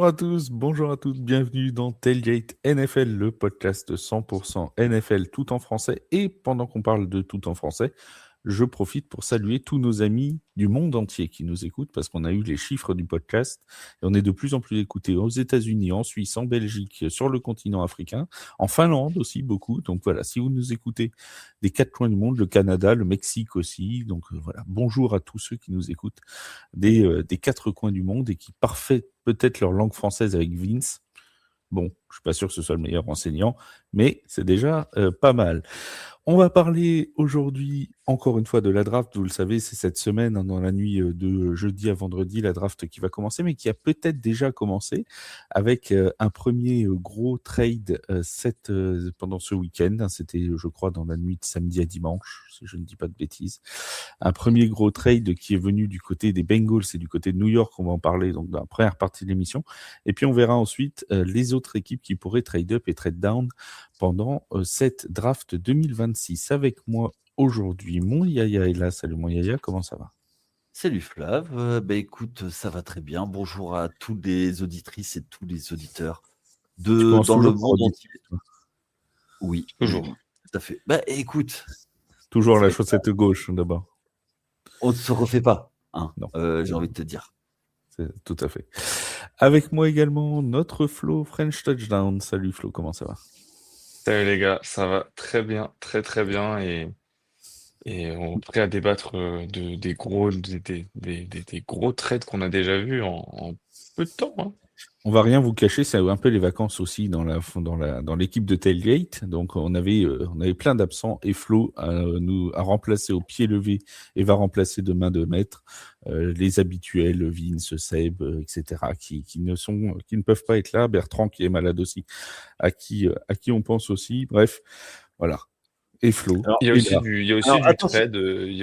Bonjour à tous, bonjour à toutes, bienvenue dans Tailgate NFL, le podcast 100% NFL tout en français. Et pendant qu'on parle de tout en français, je profite pour saluer tous nos amis du monde entier qui nous écoutent parce qu'on a eu les chiffres du podcast et on est de plus en plus écoutés aux États-Unis, en Suisse, en Belgique, sur le continent africain, en Finlande aussi beaucoup. Donc voilà, si vous nous écoutez des 4 coins du monde, le Canada, le Mexique aussi. Donc voilà, bonjour à tous ceux qui nous écoutent des 4 coins du monde et qui parfaient peut-être leur langue française avec Vince. Bon, je suis pas sûr que ce soit le meilleur enseignant, mais c'est déjà pas mal. On va parler aujourd'hui, encore une fois, de la draft. Vous le savez, c'est cette semaine, dans la nuit de jeudi à vendredi, la draft qui va commencer, mais qui a peut-être déjà commencé avec un premier gros trade pendant ce week-end. C'était, je crois, dans la nuit de samedi à dimanche, si je ne dis pas de bêtises. Un premier gros trade qui est venu du côté des Bengals et du côté de New York. On va en parler donc dans la première partie de l'émission. Et puis, on verra ensuite les autres équipes qui pourraient trade up et trade down pendant cette draft 2026. Avec moi aujourd'hui, mon Yaya est là. Salut mon Yaya, comment ça va? Salut Flav, écoute, ça va très bien. Bonjour à toutes les auditrices et tous les auditeurs dans le monde entier. Oui, toujours. Tout à fait. Écoute. Toujours la chaussette gauche d'abord. On ne se refait pas, hein, non. J'ai envie de te dire. C'est tout à fait. Avec moi également, notre Flo French Touchdown. Salut Flo, comment ça va? Salut les gars, ça va très bien, très très bien et on est prêt à débattre des gros trades qu'on a déjà vus en peu de temps. Hein. On va rien vous cacher, c'est un peu les vacances aussi dans l'équipe de Tailgate. Donc on avait plein d'absents et Flo a remplacé au pied levé et va remplacer de main de maître les habituels, Vince, Seb, etc. qui ne peuvent pas être là. Bertrand qui est malade aussi, à qui on pense aussi. Bref, voilà. Et Flo. Il y a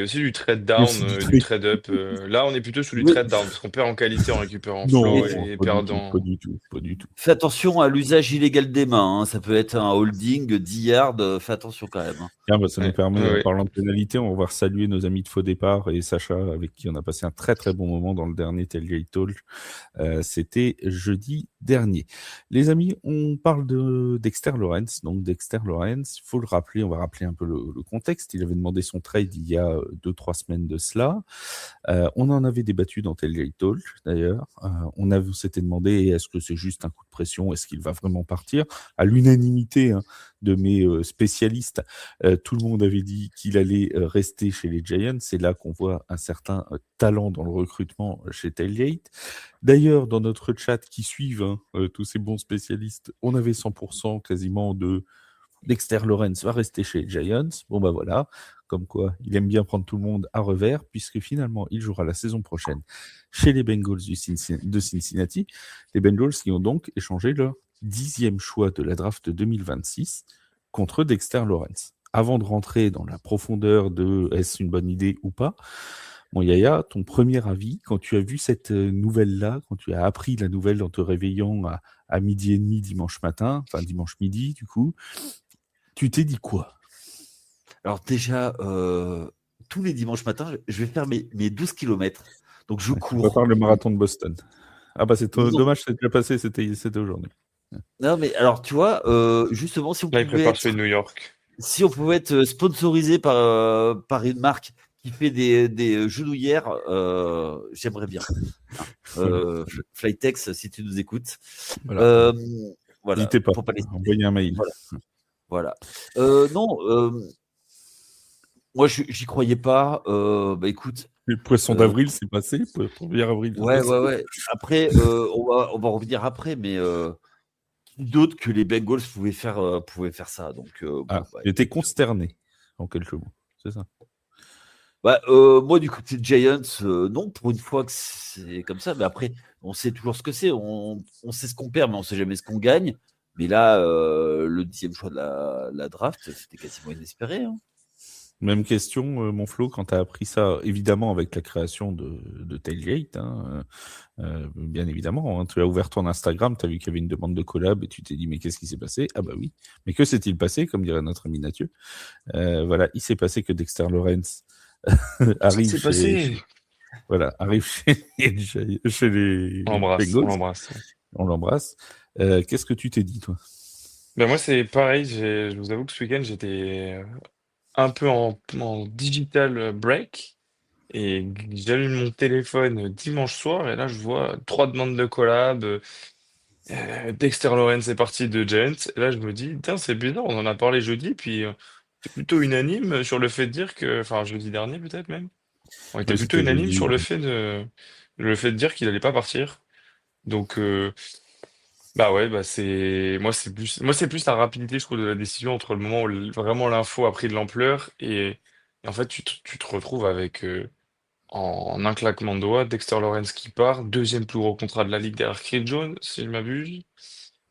aussi du trade down, du trade up. Là, on est plutôt sur du trade down parce qu'on perd en qualité en récupérant Flo et perdant. Pas du tout. Fais attention à l'usage illégal des mains. Hein. Ça peut être un holding, 10 yards. Fais attention quand même. Hein. Ça nous permet, en parlant de pénalité, on va saluer nos amis de Faux Départ et Sacha, avec qui on a passé un très très bon moment dans le dernier Tailgate Talk. C'était jeudi dernier. Les amis, on parle de Dexter Lawrence. Donc Dexter Lawrence, il faut le rappeler, on va rappeler un peu le contexte. Il avait demandé son trade il y a 2-3 semaines de cela. On en avait débattu dans Tailgate Talk d'ailleurs. On s'était demandé est-ce que c'est juste un coup de pression, est-ce qu'il va vraiment partir? À l'unanimité de mes spécialistes, tout le monde avait dit qu'il allait rester chez les Giants. C'est là qu'on voit un certain talent dans le recrutement chez Tailgate. D'ailleurs, dans notre chat qui suivent tous ces bons spécialistes, on avait 100% quasiment de Dexter Lawrence va rester chez les Giants. Bon bah voilà, comme quoi il aime bien prendre tout le monde à revers, puisque finalement il jouera la saison prochaine chez les Bengals de Cincinnati. Les Bengals qui ont donc échangé leur 10e choix de la draft 2026 contre Dexter Lawrence. Avant de rentrer dans la profondeur de est-ce une bonne idée ou pas, bon Yaya, ton premier avis, quand tu as vu cette nouvelle-là, quand tu as appris la nouvelle en te réveillant à midi et demi dimanche midi du coup, tu t'es dit quoi? Alors déjà, tous les dimanches matins, je vais faire mes 12 km. Donc je cours. On prépare le marathon de Boston. Ah bah c'est dommage, c'est déjà passé, c'était aujourd'hui. Non mais alors tu vois, justement si on pouvait être New York. Si on pouvait être sponsorisé par une marque qui fait des genouillères, j'aimerais bien. Flytex, si tu nous écoutes. Voilà. N'hésitez pas, envoyez un mail. Voilà. Non, moi j'y croyais pas. Écoute. Le poisson d'avril, c'est passé. Le 1er avril. Ouais. Après, on va revenir après, mais d'autres que les Bengals pouvaient faire ça. Donc, j'étais consterné, en quelques mots. C'est ça. Moi, du côté de Giants, non, pour une fois que c'est comme ça. Mais après, on sait toujours ce que c'est. On sait ce qu'on perd, mais on sait jamais ce qu'on gagne. Mais là, le 10e choix de la draft, c'était quasiment inespéré. Hein. Même question, mon Flo, quand tu as appris ça, évidemment avec la création de Tailgate, bien évidemment, tu as ouvert ton Instagram, tu as vu qu'il y avait une demande de collab et tu t'es dit mais qu'est-ce qui s'est passé? Ah bah oui, mais que s'est-il passé, comme dirait notre ami Mathieu? Voilà, il s'est passé que Dexter Lawrence arrive chez les Bengals. On l'embrasse. On l'embrasse. Qu'est-ce que tu t'es dit, toi? Ben moi, c'est pareil. Je vous avoue que ce week-end, j'étais un peu en digital break. Et j'allume mon téléphone dimanche soir. Et là, je vois 3 demandes de collab. Dexter Lawrence est parti de Giants. Et là, je me dis, tiens, c'est bizarre. On en a parlé jeudi. Puis c'est plutôt unanime sur le fait de dire que. Enfin, jeudi dernier, peut-être même. On était Oui, plutôt c'était unanime jeudi. sur le fait de dire qu'il allait pas partir. Donc, bah ouais, bah c'est plus la rapidité, je trouve, de la décision entre le moment où vraiment l'info a pris de l'ampleur et en fait tu te retrouves avec en un claquement de doigts Dexter Lawrence qui part, deuxième plus gros contrat de la ligue derrière Chris Jones, si je m'abuse,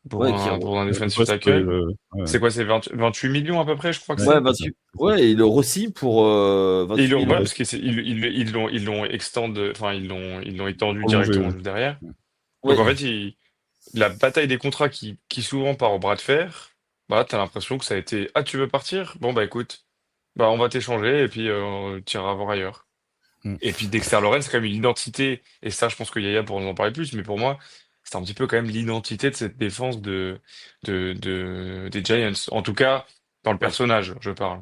pour Ouais, qui un pour un defensive Ouais, tackle. ouais, C'est quoi, c'est 28 millions à peu près, je crois que ouais, ouais, c'est. c'est ça. 28. C'est ça. Ouais, et le Rossi pour Et ils 28 l'ont, millions. ouais, parce que ils l'ont enfin ils l'ont étendu Prolongé, directement ouais. juste derrière. Donc Ouais, en fait, la bataille des contrats qui souvent part au bras de fer, bah, t'as l'impression que ça a été, ah, tu veux partir? Bon, bah écoute, bah on va t'échanger et puis tu iras voir ailleurs. Mm. Et puis Dexter Lawrence, c'est quand même une identité, et ça, je pense que Yaya pourra nous en parler plus, mais pour moi, c'est un petit peu quand même l'identité de cette défense des Giants. En tout cas, dans le ouais. personnage, je parle.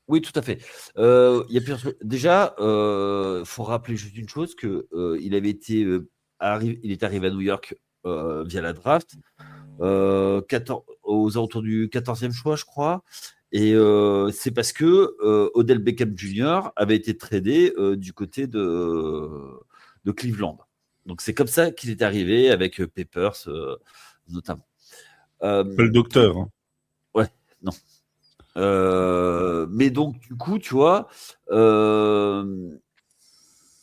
Oui, tout à fait. Il y a plusieurs trucs. Déjà, faut rappeler juste une chose que il avait été il est arrivé à New York via la draft, 14 aux alentours du 14e choix, je crois. Et c'est parce que Odell Beckham Jr. avait été tradé du côté de Cleveland. Donc c'est comme ça qu'il est arrivé avec Peppers notamment. Pas le Donc, docteur, hein. ouais, non. Mais donc, du coup, tu vois, euh,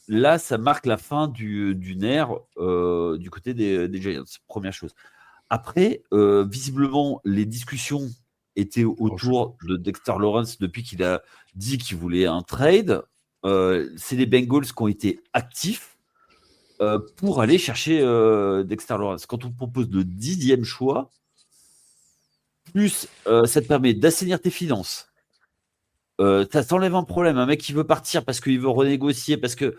là, ça marque la fin d'une ère du côté des Giants, première chose. Après, visiblement, les discussions étaient Oh, autour de Dexter Lawrence depuis qu'il a dit qu'il voulait un trade. C'est les Bengals qui ont été actifs pour aller chercher Dexter Lawrence. Quand on te propose le 10e choix, plus ça te permet d'assainir tes finances. Ça t'enlève un problème. Un mec qui veut partir parce qu'il veut renégocier, parce que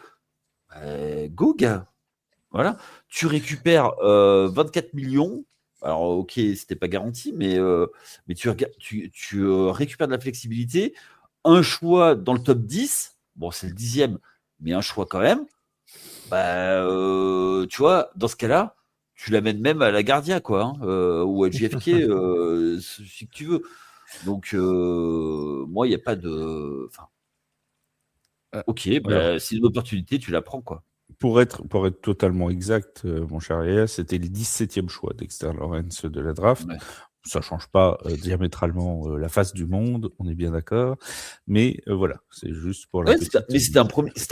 go, gars. Voilà. Tu récupères 24 millions. Alors, ok, c'était pas garanti, mais tu récupères de la flexibilité. Un choix dans le top 10. Bon, c'est le 10e, mais un choix quand même. Bah, tu vois, dans ce cas-là, tu l'amènes même à la Guardia, quoi, hein, ou à JFK, si tu veux. Donc, moi, il n'y a pas de. Enfin, Euh, ok, alors, bah, c'est une opportunité, tu la prends, quoi. pour être totalement exact, mon cher Yaya, c'était le 17e choix Dexter Lawrence de la draft. Ouais. Ça change pas diamétralement la face du monde, on est bien d'accord. Mais voilà, c'est juste pour la Ouais, petite. mais c'était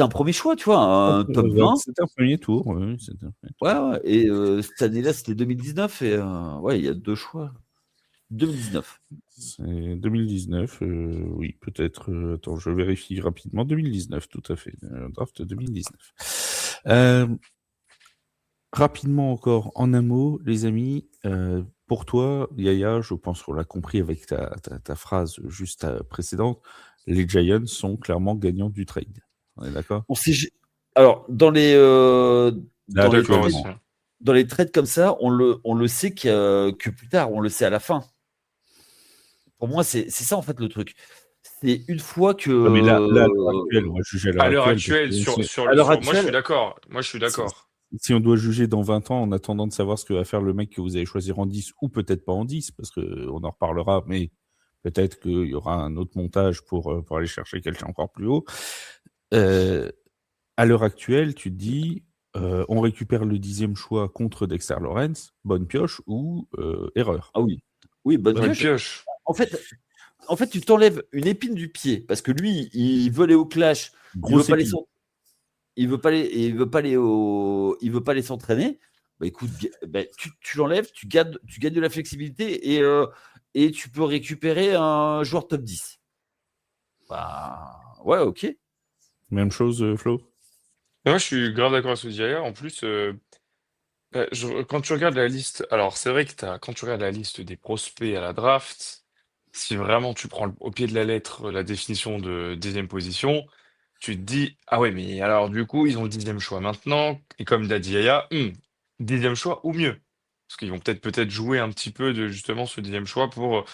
un premier choix, tu vois, un top 20. C'était un premier tour. Oui, c'était un premier tour. Ouais, ouais. Et cette année-là, c'était 2019. Et ouais, il y a deux choix. 2019. C'est 2019, oui, peut-être. Attends, je vérifie rapidement. 2019, tout à fait. Draft 2019. Rapidement encore, en un mot, les amis, pour toi, Yaya, je pense qu'on l'a compris avec ta phrase juste précédente, les Giants sont clairement gagnants du trade. On est d'accord? On sait, alors, Là, dans les D'accord trades, aussi. actuellement. dans les trades comme ça, on le sait que plus tard, on le sait à la fin. Pour moi, c'est ça, en fait, le truc. C'est une fois que. Ah, mais là, à l'heure actuelle, on va juger à l'heure À l'heure actuelle, parce actuelle, que À l'heure moi je suis actuelle, d'accord. Moi je suis d'accord. si on doit juger dans 20 ans en attendant de savoir ce que va faire le mec que vous allez choisir en 10 ou peut-être pas en 10, parce qu'on en reparlera, mais peut-être qu'il y aura un autre montage pour aller chercher quelqu'un encore plus haut. À l'heure actuelle, tu te dis, on récupère le 10e choix contre Dexter Lawrence, bonne pioche ou erreur? ah oui. Oui, bonne Bonne pioche. pioche. En fait, tu t'enlèves une épine du pied parce que lui, il veut aller au clash, il veut Grosse pas les épine. il veut pas les s'entraîner. Bah écoute, bah, tu l'enlèves, tu gagnes de la flexibilité et tu peux récupérer un joueur top 10. Bah ouais, ok. Même chose, Flo? Moi je suis grave d'accord avec ce que dit Yaya. En plus, quand tu regardes la liste, alors c'est vrai que quand tu regardes la liste des prospects à la draft, si vraiment tu prends au pied de la lettre la définition de 10e position, tu te dis, ah ouais, mais alors du coup, ils ont le 10e choix maintenant, et comme l'a dit Yaya, 10e choix ou mieux. Parce qu'ils vont peut-être jouer un petit peu de justement ce 10e choix pour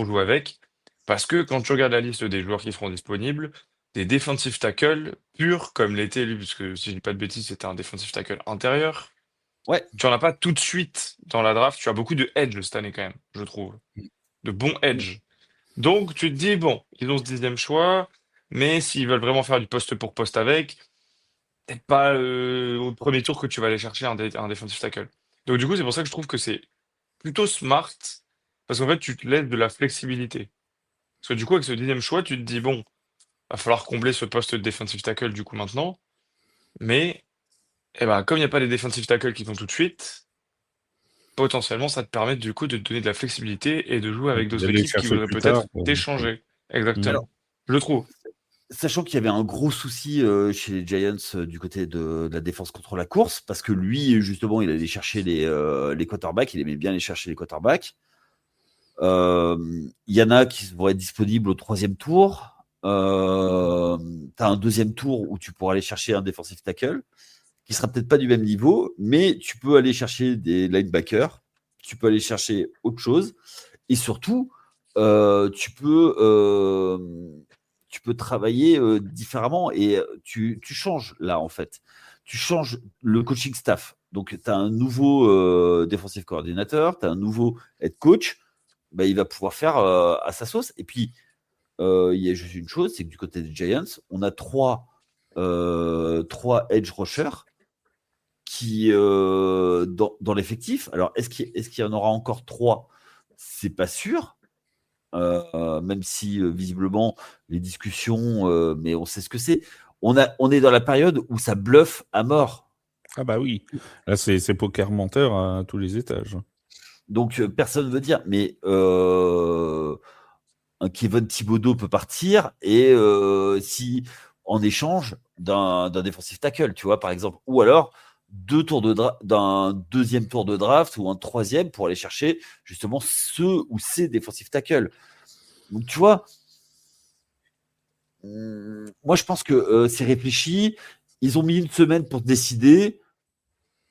jouer avec. Parce que quand tu regardes la liste des joueurs qui seront disponibles, des defensive tackles purs, comme l'était lui, puisque si je dis pas de bêtises, c'était un defensive tackle intérieur. Ouais, Tu en as pas tout de suite dans la draft. Tu as beaucoup de edge cette année quand même, je trouve. De bons edge. Donc tu te dis, bon, ils ont ce 10e choix, mais s'ils veulent vraiment faire du poste pour poste avec, peut-être pas au premier tour que tu vas aller chercher un defensive tackle. Donc du coup, c'est pour ça que je trouve que c'est plutôt smart, parce qu'en fait, tu te laisses de la flexibilité. Parce que du coup, avec ce 10e choix, tu te dis, bon, va falloir combler ce poste de defensive tackle du coup maintenant, mais eh ben, comme il n'y a pas des defensive tackles qui vont tout de suite, potentiellement, ça te permet du coup de te donner de la flexibilité et de jouer avec d'autres D'aller équipes qui chercher voudraient plus tard. peut-être t'échanger. Mm. Exactement. Je le trouve. sachant qu'il y avait un gros souci chez les Giants du côté de la défense contre la course, parce que lui, justement, il allait chercher les quarterbacks, il aimait bien aller chercher les quarterbacks. Il y en a qui vont être disponibles au 3e tour. Tu as un 2e tour où tu pourras aller chercher un defensive tackle, qui sera peut-être pas du même niveau, mais tu peux aller chercher des linebackers, tu peux aller chercher autre chose, et surtout, tu peux travailler différemment et tu changes là en fait. Tu changes le coaching staff. Donc, tu as un nouveau défensif coordinateur, tu as un nouveau head coach, bah, il va pouvoir faire à sa sauce. Et puis, il y a juste une chose, c'est que du côté des Giants, on a trois edge rushers qui dans l'effectif. Alors, est-ce qu'il y en aura encore 3? C'est pas sûr. Même si visiblement les discussions, mais on sait ce que c'est. On est dans la période où ça bluffe à mort. Ah bah oui, là c'est poker menteur à tous les étages. Donc personne ne veut dire, mais un Kevin Thibodeau peut partir et si en échange d'un défensif tackle, tu vois, par exemple, ou alors d'un 2e tour de draft ou un 3e pour aller chercher justement ceux ou ces défensifs tackles. Donc tu vois, moi je pense que c'est réfléchi. Ils ont mis une semaine pour décider.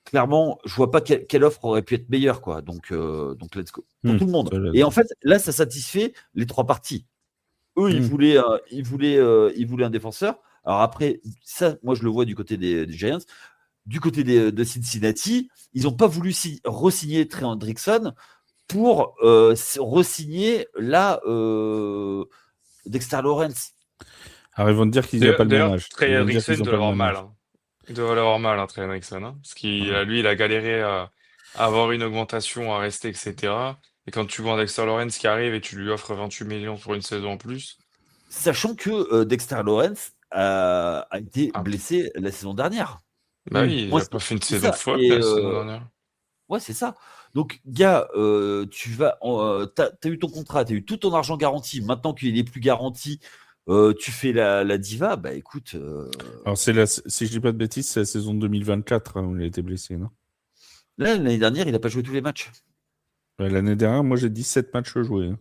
Clairement, je vois pas quelle offre aurait pu être meilleure, quoi. Donc let's go pour tout le monde. Et en fait, là, ça satisfait les 3 parties. Eux, ils voulaient un défenseur. Alors après, ça, moi, je le vois du côté des Giants. Du côté de Cincinnati, ils n'ont pas voulu re-signer Trey Hendrickson pour re-signer là Dexter Lawrence. Alors ils vont te dire qu'ils n'ont pas le même D'ailleurs, âge. Trey Ils vont te dire Hendrickson qu'ils n'ont doit pas le avoir même mal. âge. Hein. Il doit l'avoir mal, hein, Trey Hendrickson. Hein, parce lui, il a galéré à avoir une augmentation, à rester, etc. Et quand tu vois un Dexter Lawrence qui arrive et tu lui offres 28 millions pour une saison en plus. Sachant que Dexter Lawrence a été Ah, blessé la saison dernière. bah oui, il Moi, a pas fait une c'est saison ça. folle Et la saison dernière. ouais, c'est ça. Donc, gars, t'as eu ton contrat, t'as eu tout ton argent garanti. Maintenant qu'il n'est plus garanti, tu fais la diva. Bah écoute, Alors si je dis pas de bêtises, c'est la saison 2024 où il a été blessé, non? là, l'année dernière, il n'a pas joué tous les matchs. Ouais, l'année dernière, moi j'ai 17 matchs joués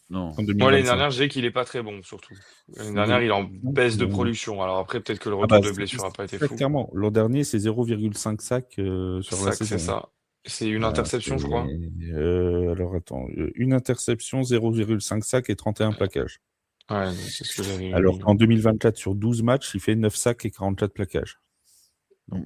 Non. en Moi, l'année 2025. dernière, je dis qu'il est pas très bon, surtout. L'année dernière, il est en baisse de production. Alors après, peut-être que le Ah bah, retour de blessure n'a pas été très fou. clairement. L'an dernier, c'est 0,5 sacs sur la Ça, c'est saison. ça. C'est une interception, je crois. Alors attends, une interception, 0,5 sacs et 31 plaquages. Ouais, c'est ce que j'avais Alors vu. qu'en 2024, sur 12 matchs, il fait 9 sacs et 44 plaquages. Donc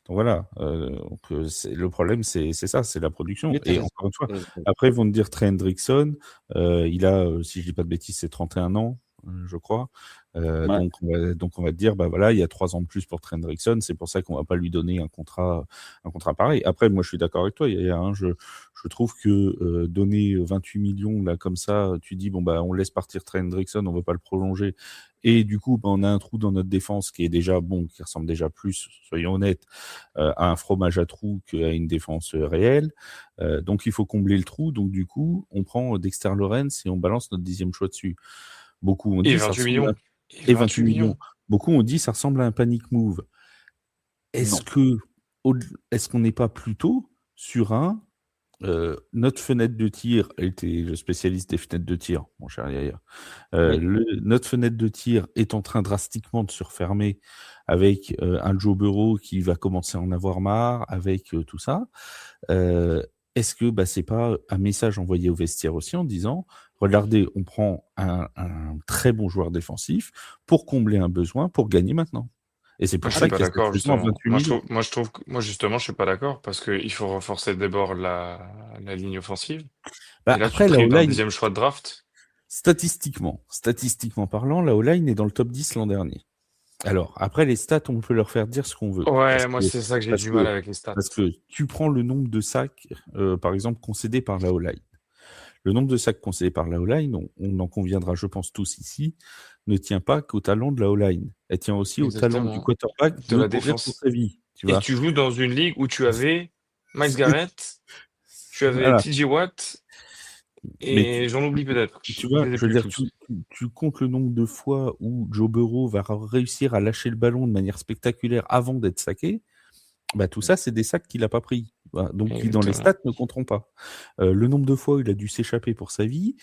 voilà. Le problème, c'est ça, c'est la production. Mais Et encore une fois, après, ils vont te dire Trey Hendrickson, il a, si je dis pas de bêtises, c'est 31 ans, je crois. Ouais. Donc on va te dire, bah voilà, il y a 3 ans de plus pour Trey Hendrickson, c'est pour ça qu'on va pas lui donner un contrat pareil. Après, moi, je suis d'accord avec toi. Je trouve que donner 28 millions là comme ça, tu dis bon bah on laisse partir Trey Hendrickson, on veut pas le prolonger. Et du coup, bah, on a un trou dans notre défense qui est déjà bon, qui ressemble déjà plus, soyons honnêtes, à un fromage à trous qu'à une défense réelle. Donc il faut combler le trou. Donc du coup, on prend Dexter Lawrence et on balance notre 10e choix dessus. Beaucoup ont Et dit ça 28 ressemble millions. et 28 millions. Beaucoup ont dit ça ressemble à un panic move. Est-ce qu'on n'est pas plutôt sur un Notre fenêtre de tir, était le spécialiste des fenêtres de tir, mon cher Yaya. Oui. Notre fenêtre de tir est en train drastiquement de se refermer avec un Joe Burrow qui va commencer à en avoir marre, avec tout ça. Est-ce que c'est pas un message envoyé au vestiaire aussi en disant, regardez, on prend un très bon joueur défensif pour combler un besoin, pour gagner maintenant. Et c'est Moi, pour je suis ça pas qu'il y a cette d'accord, saison à justement. 28 millions. Justement, je suis pas d'accord parce qu'il faut renforcer d'abord la ligne offensive. Et là, tu te Après, la prives d'un O-line, 10e choix de draft. statistiquement parlant, la O-line est dans le top 10 l'an dernier. Alors, après, les stats, on peut leur faire dire ce qu'on veut. Ouais, moi, c'est ça que j'ai Parce du mal que, avec les stats. parce que tu prends le nombre de sacs, par exemple, concédés par la O-line. Le nombre de sacs concédés par la O-line, on en conviendra, je pense, tous ici, ne tient pas qu'au talent de la O-line. Elle tient aussi au talent du Exactement. quarterback De de la courir pour défense. sa vie. Tu Et vois. tu joues dans une ligue où tu avais Miles Garrett, tu avais Voilà. TJ Watt, Mais et j'en oublie peut-être. tu Je vois, les ai je veux plus dire, tous. tu comptes le nombre de fois où Joe Burrow va réussir à lâcher le ballon de manière spectaculaire avant d'être saqué. Tout ça, c'est des sacs qu'il n'a pas pris. Voilà. Donc, qui dans les Exactement. stats ne compteront pas. Le nombre de fois où il a dû s'échapper pour sa vie,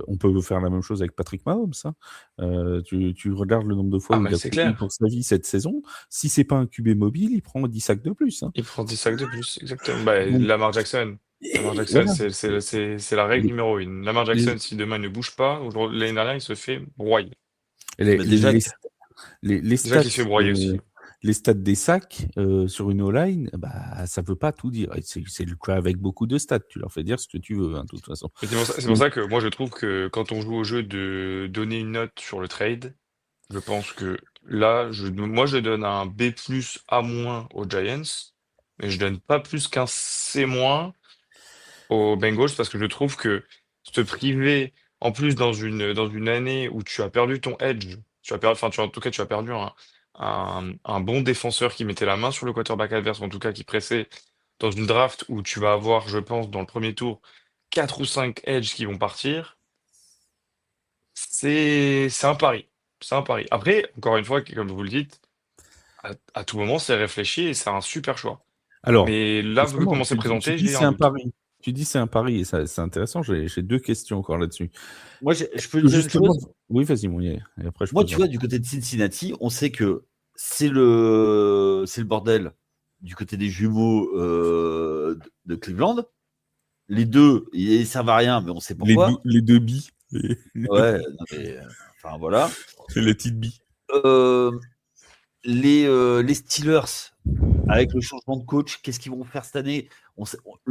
on peut faire la même chose avec Patrick Mahomes. Hein. Tu regardes le nombre de fois Ah, où mais il a c'est couru clair. pour sa vie cette saison. Si c'est pas un QB mobile, il prend 10 sacs de plus. Hein. Il prend 10 sacs de plus, exactement. Donc, Lamar Jackson. Lamar et Jackson, voilà. c'est la règle Les, numéro 1. Lamar les, Jackson, si demain ne bouge pas, l'année dernière, il se fait broyer. les, Mais déjà, les, les Déjà stats, qu'il se fait broyer aussi. les stats des sacs sur une O-line, ça veut pas tout dire. Et c'est le cas avec beaucoup de stats. Tu leur fais dire ce que tu veux, hein, de toute façon. Mais c'est pour Donc, ça que moi, je trouve que quand on joue au jeu de donner une note sur le trade, je pense que là, moi, je donne un B+, A- aux Giants, mais je donne pas plus qu'un C- aux Bengals parce que je trouve que se priver, en plus dans une année où tu as perdu ton edge, en tout cas tu as perdu un bon défenseur qui mettait la main sur le quarterback adverse, en tout cas qui pressait, dans une draft où tu vas avoir, je pense, dans le premier tour, 4 ou 5 edges qui vont partir, c'est un pari. C'est un pari. Après, encore une fois, comme vous le dites, à tout moment, c'est réfléchi et c'est un super choix. alors, Mais là, vu justement, comment c'est tu présenté, dis j'ai c'est un un doute. pari. Tu dis c'est un pari et ça, c'est intéressant. J'ai deux questions encore là-dessus. moi, je peux dire une Justement, chose. oui, vas-y, mon Yaya, et après je Moi, tu poserai. vois, du côté de Cincinnati, on sait que c'est le bordel du côté des jumeaux de Cleveland. Les deux, ils servent à rien, mais on sait pourquoi. Les deux billes, Ouais, non, mais, enfin voilà. les petites billes. Euh, les Steelers, avec le changement de coach, qu'est-ce qu'ils vont faire cette année? Le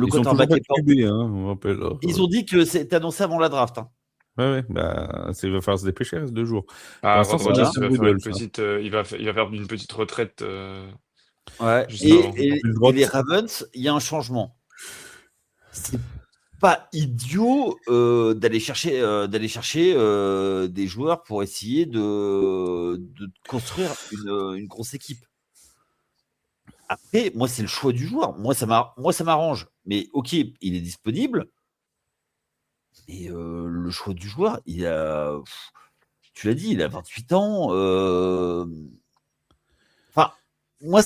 Ils sont toujours quarterback pas est de pas. QB, hein, on rappelle. Ils ont dit que c'était annoncé avant la draft. Hein. Ouais, il va falloir se dépêcher, il reste 2 jours. Pour Ah, l'instant, Aaron c'est Voilà. Rodgers, il Mason va faire une Rudolph. Hein. petite, il va faire une petite retraite Ouais. juste Et, avant. et- Une et les droite. Ravens, il y a un changement. C'est pas idiot d'aller chercher des joueurs pour essayer de construire une grosse équipe. Après, moi, c'est le choix du joueur. Moi, ça m'arrange. Mais ok, il est disponible. Mais le choix du joueur, tu l'as dit, il a 28 ans. Enfin, moi,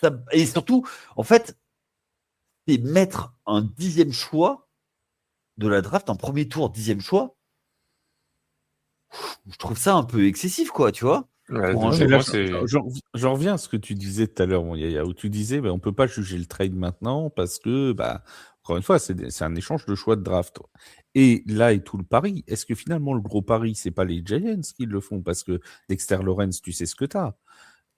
Bah, et surtout, en fait, c'est mettre un 10e choix de la draft, un premier tour, 10e choix. Je trouve ça un peu excessif, quoi, tu vois, pour un Ouais, mais joueur. là, moi, c'est. j'en reviens à ce que tu disais tout à l'heure, mon Yaya, où tu disais, on peut pas juger le trade maintenant parce que, encore une fois, c'est un échange de choix de draft. Et là est tout le pari. Est-ce que finalement, le gros pari, c'est pas les Giants qui le font? Parce que Dexter Lawrence, tu sais ce que tu as.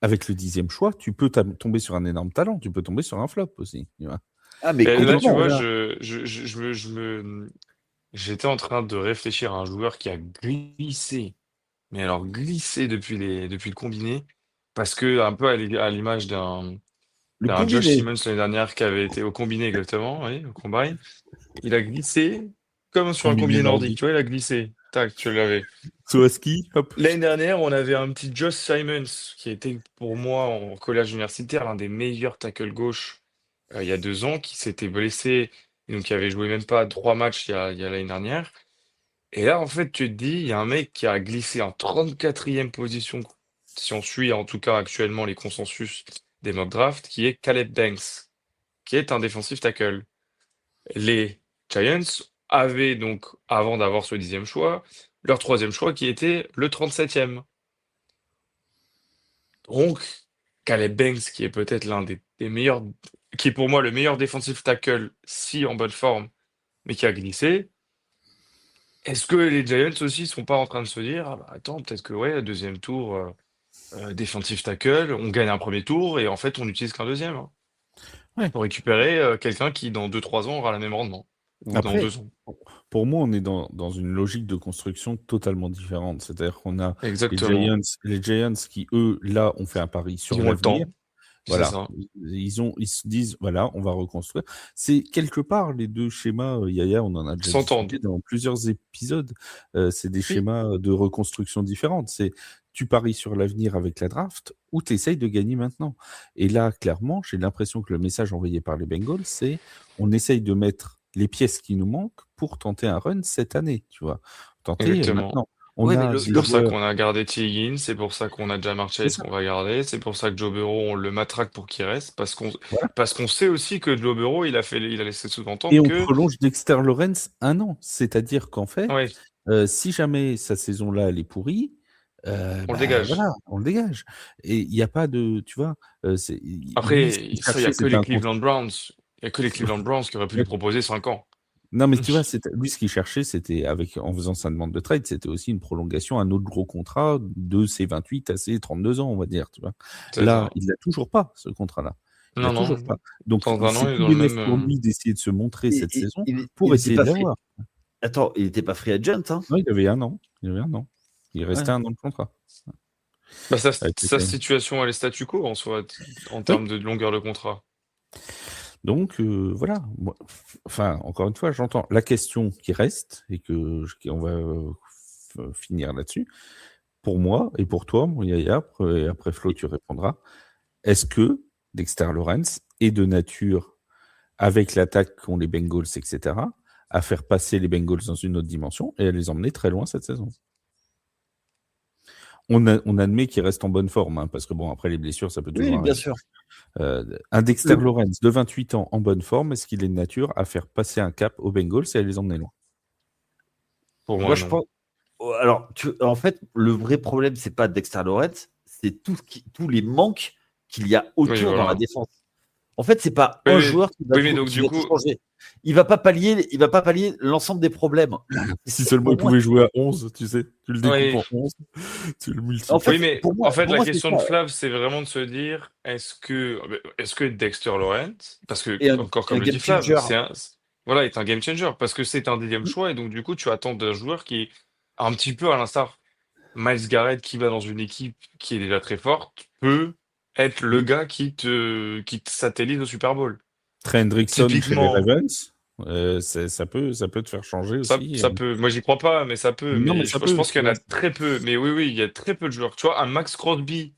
Avec le 10e choix, tu peux tomber sur un énorme talent, tu peux tomber sur un flop aussi. Tu vois. Ah, mais Et là, tu complètement. vois, Voilà. j'étais en train de réfléchir à un joueur qui a glissé, mais alors glissé depuis le combiné, parce que un peu à l'image Le d'un Josh combiné. Simmons l'année dernière qui avait été au combiné exactement, oui, au combine. Il a glissé comme sur un Combiné combiné nordique, nordique. tu vois, il a glissé. Tac, tu l'avais. Soaski, hop. L'année dernière, on avait un petit Josh Simons qui était pour moi en collège universitaire l'un des meilleurs tackle gauche il y a 2 ans, qui s'était blessé et donc qui avait joué même pas 3 matchs il y a l'année dernière. Et là, en fait, tu te dis, il y a un mec qui a glissé en 34e position, si on suit en tout cas actuellement les consensus des mock drafts, qui est Caleb Banks, qui est un défensif tackle. les Giants avaient donc, avant d'avoir ce 10e choix, leur 3e choix qui était le 37e. Donc, Caleb Banks, qui est peut-être l'un des meilleurs, qui est pour moi le meilleur defensive tackle, si en bonne forme, mais qui a glissé. Est-ce que les Giants aussi sont pas en train de se dire, ah bah attends, peut-être que ouais, deuxième tour, defensive tackle, on gagne un premier tour et en fait on n'utilise qu'un deuxième, hein, Ouais. pour récupérer quelqu'un qui dans 2-3 ans aura le même rendement. Ou dans Après, 2 ans. pour moi, on est dans une logique de construction totalement différente. C'est-à-dire qu'on a Exactement. Les Giants qui, eux, là, ont fait un pari sur Ils ont le l'avenir. temps, c'est Voilà. ça. Ils se disent, voilà, on va reconstruire. C'est quelque part les deux schémas, Yaya, on en a déjà S'entendent. discuté dans plusieurs épisodes. C'est des Oui, schémas de reconstruction différentes. C'est tu paries sur l'avenir avec la draft ou tu essayes de gagner maintenant. Et là, clairement, j'ai l'impression que le message envoyé par les Bengals, c'est on essaye de mettre les pièces qui nous manquent pour tenter un run cette année, tu vois. Tenter exactement. maintenant. On Ouais, mais a le, C'est des le- pour ça joueurs. qu'on a gardé T. Higgins, c'est pour ça qu'on a Jamar C'est Chase ça. qu'on va garder, c'est pour ça que Joe Burrow, on le matraque pour qu'il reste, Voilà. parce qu'on sait aussi que Joe Burrow, il a laissé Et sous-entendre on que, prolonge Dexter Lawrence 1 an. C'est-à-dire qu'en fait, ouais, si jamais sa saison-là, elle est pourrie, on le bah, dégage. voilà, on le dégage. Et il n'y a pas de, tu vois, lui, ce Après, qu'il ça, il y a cherchait, que c'était les un contrat. Cleveland Browns. Il y a que les Cleveland Browns qui auraient pu lui proposer 5 ans. Non, mais tu vois, lui, ce qu'il cherchait, c'était, en faisant sa demande de trade, c'était aussi une prolongation, un autre gros contrat de ses 28 à ses 32 ans, on va dire, tu vois. C'est Là, ça. il l'a toujours pas, ce contrat-là. Il l'a Non, toujours non. pas. Donc, Dans un an, c'est il est tout dans le bénef même. pour lui d'essayer de se montrer cette saison il pour était essayer pas de free. l'avoir. Attends, il était pas free agent, hein? Non, il avait 1 an. Il avait 1 an. Il restait Ouais. 1 an de contrat. Bah, Avec les sa Giants. situation, elle est statu quo en soi, en Oui. termes de longueur de contrat. Donc, voilà. Enfin, encore une fois, j'entends la question qui reste et qu'on va finir là-dessus. Pour moi et pour toi, mon Yaya, et après Flo, tu répondras. Est-ce que Dexter Lawrence est de nature, avec l'attaque qu'ont les Bengals, etc., à faire passer les Bengals dans une autre dimension et à les emmener très loin cette saison? On admet qu'il reste en bonne forme, hein, parce que bon, après les blessures, ça peut toujours Oui, bien arriver. sûr. Un Dexter Le- Lawrence de 28 ans en bonne forme, est-ce qu'il est de nature à faire passer un cap aux Bengals et à les emmener loin? Pour Moi, moi, je non. pense. Alors, en fait, le vrai problème, c'est pas Dexter Lawrence, c'est tous les manques qu'il y a Oui, autour dans la voilà. défense. En fait, c'est pas Oui, un mais, joueur oui, mais donc qui du va tout coup, changer. Il va pas pallier l'ensemble des problèmes. Si seulement Pour il moi, pouvait jouer à 11, tu sais, tu le découpes oui, en 11, tu le en multiplies. fait, oui, mais pour en moi, fait, pour la moi, c'est question ça. de Flav, c'est vraiment de se dire, est-ce que Dexter Lawrence, parce que, Et encore un comme le dit game Flav, changer. voilà, est un game changer, parce que c'est un 10e choix, et donc du coup, tu attends d'un joueur qui est un petit peu à l'instar Miles Garrett, qui va dans une équipe qui est déjà très forte, peut être le gars qui te satellite au Super Bowl. Trey Hendrickson chez les Typiquement, Ravens, ça peut te faire changer aussi. ça peut, moi j'y crois pas, mais ça peut, Non, mais mais ça je peut, pense tu qu'il y en vois. a très peu, mais oui, oui, il y a très peu de joueurs. Tu vois, un Max Crosby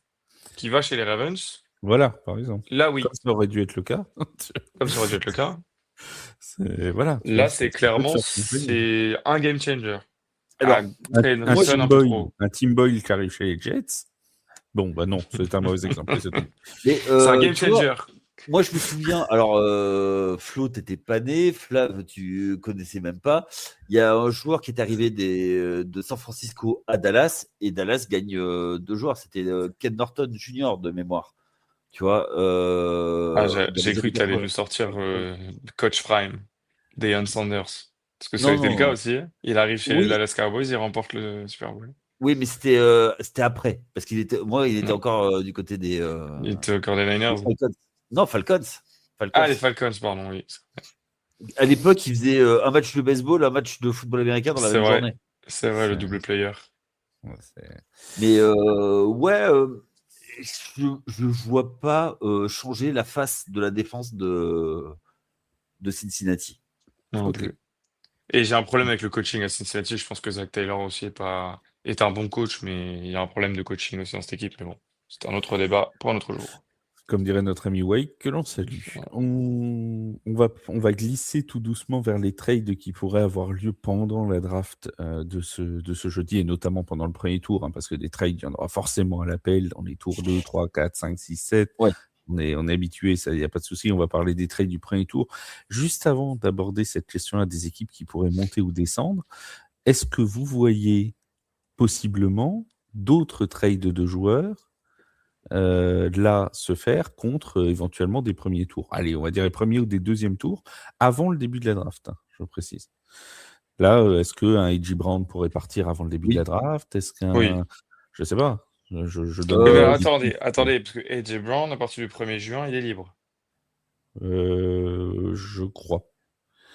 qui va chez les Ravens, Voilà, par exemple. là Comme oui, ça aurait dû être le cas. comme ça aurait dû être le cas. Voilà, tu vois, Là, c'est ça peut te clairement, faire changer. c'est un game changer. Ah, Alors, Trey moi, Hendrickson, un peu trop. Un Tim Boyle qui arrive chez les Jets. Bon, bah non, c'est un mauvais exemple. C'est tout. mais, C'est un game tu vois, changer. moi, je me souviens. Alors, Flo, t'étais pas né. Flav, tu connaissais même pas. Il y a un joueur qui est arrivé de San Francisco à Dallas et Dallas gagne 2 joueurs. C'était Ken Norton Jr. de mémoire. Tu vois, Ah, dans j'ai les cru années que tu allais 80. nous sortir Coach Prime, Deion Sanders. Parce que ça a Non, été le cas non. aussi. Il arrive chez les Oui, Dallas Cowboys, il remporte le Super Bowl. oui, mais c'était après. Parce il était Non, encore du côté il était encore des des Niners. Falcons. Non, Falcons. Ah, Falcons. les Falcons, pardon, oui. À l'époque, il faisait un match de baseball, un match de football américain dans la C'est même vrai, journée. c'est vrai, le double player. Ouais, c'est- Mais ouais, je vois pas changer la face de la défense de Cincinnati. Non Ok. plus. Et j'ai un problème avec le coaching à Cincinnati. Je pense que Zach Taylor aussi est un bon coach, mais il y a un problème de coaching aussi dans cette équipe. Mais bon, c'est un autre débat pour un autre jour. Comme dirait notre ami Wake, que l'on salue. Voilà. On va glisser tout doucement vers les trades qui pourraient avoir lieu pendant la draft de ce jeudi, et notamment pendant le premier tour, hein, parce que des trades, il y en aura forcément à l'appel dans les tours 2, 3, 4, 5, 6, 7. Ouais. On est habitué, ça, il n'y a pas de souci. On va parler des trades du premier tour. Juste avant d'aborder cette question-là des équipes qui pourraient monter ou descendre, est-ce que vous voyez possiblement d'autres trades de joueurs là se faire contre éventuellement des premiers tours? Allez, on va dire les premiers ou des deuxièmes tours avant le début de la draft, hein, je précise. Là, est-ce qu'un A.J. Brown pourrait partir avant le début de la draft? Est-ce Oui. qu'un... Je sais pas. Je Mais donne attendez, parce que AJ Brown, à partir du 1er juin, il est libre. je crois.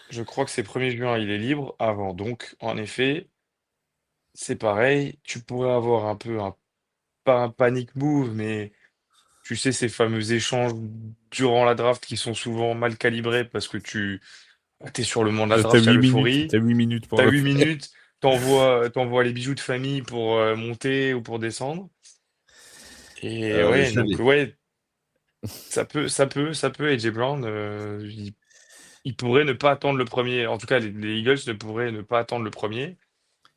Je crois que c'est 1er juin, il est libre avant. Donc, en effet, c'est pareil. Tu pourrais avoir un peu pas un panic move, mais tu sais, ces fameux échanges durant la draft qui sont souvent mal calibrés parce que tu es sur le moment de la T'as draft, il y a 8 minutes, l'euphorie. t'as 8 minutes pour T'as le 8 faire. minutes, t'envoies les bijoux de famille pour monter ou pour descendre. Et ouais, Je donc l'ai. ouais, AJ Brown, il pourrait ne pas attendre le premier. En tout cas, les Eagles ne pourraient ne pas attendre le premier.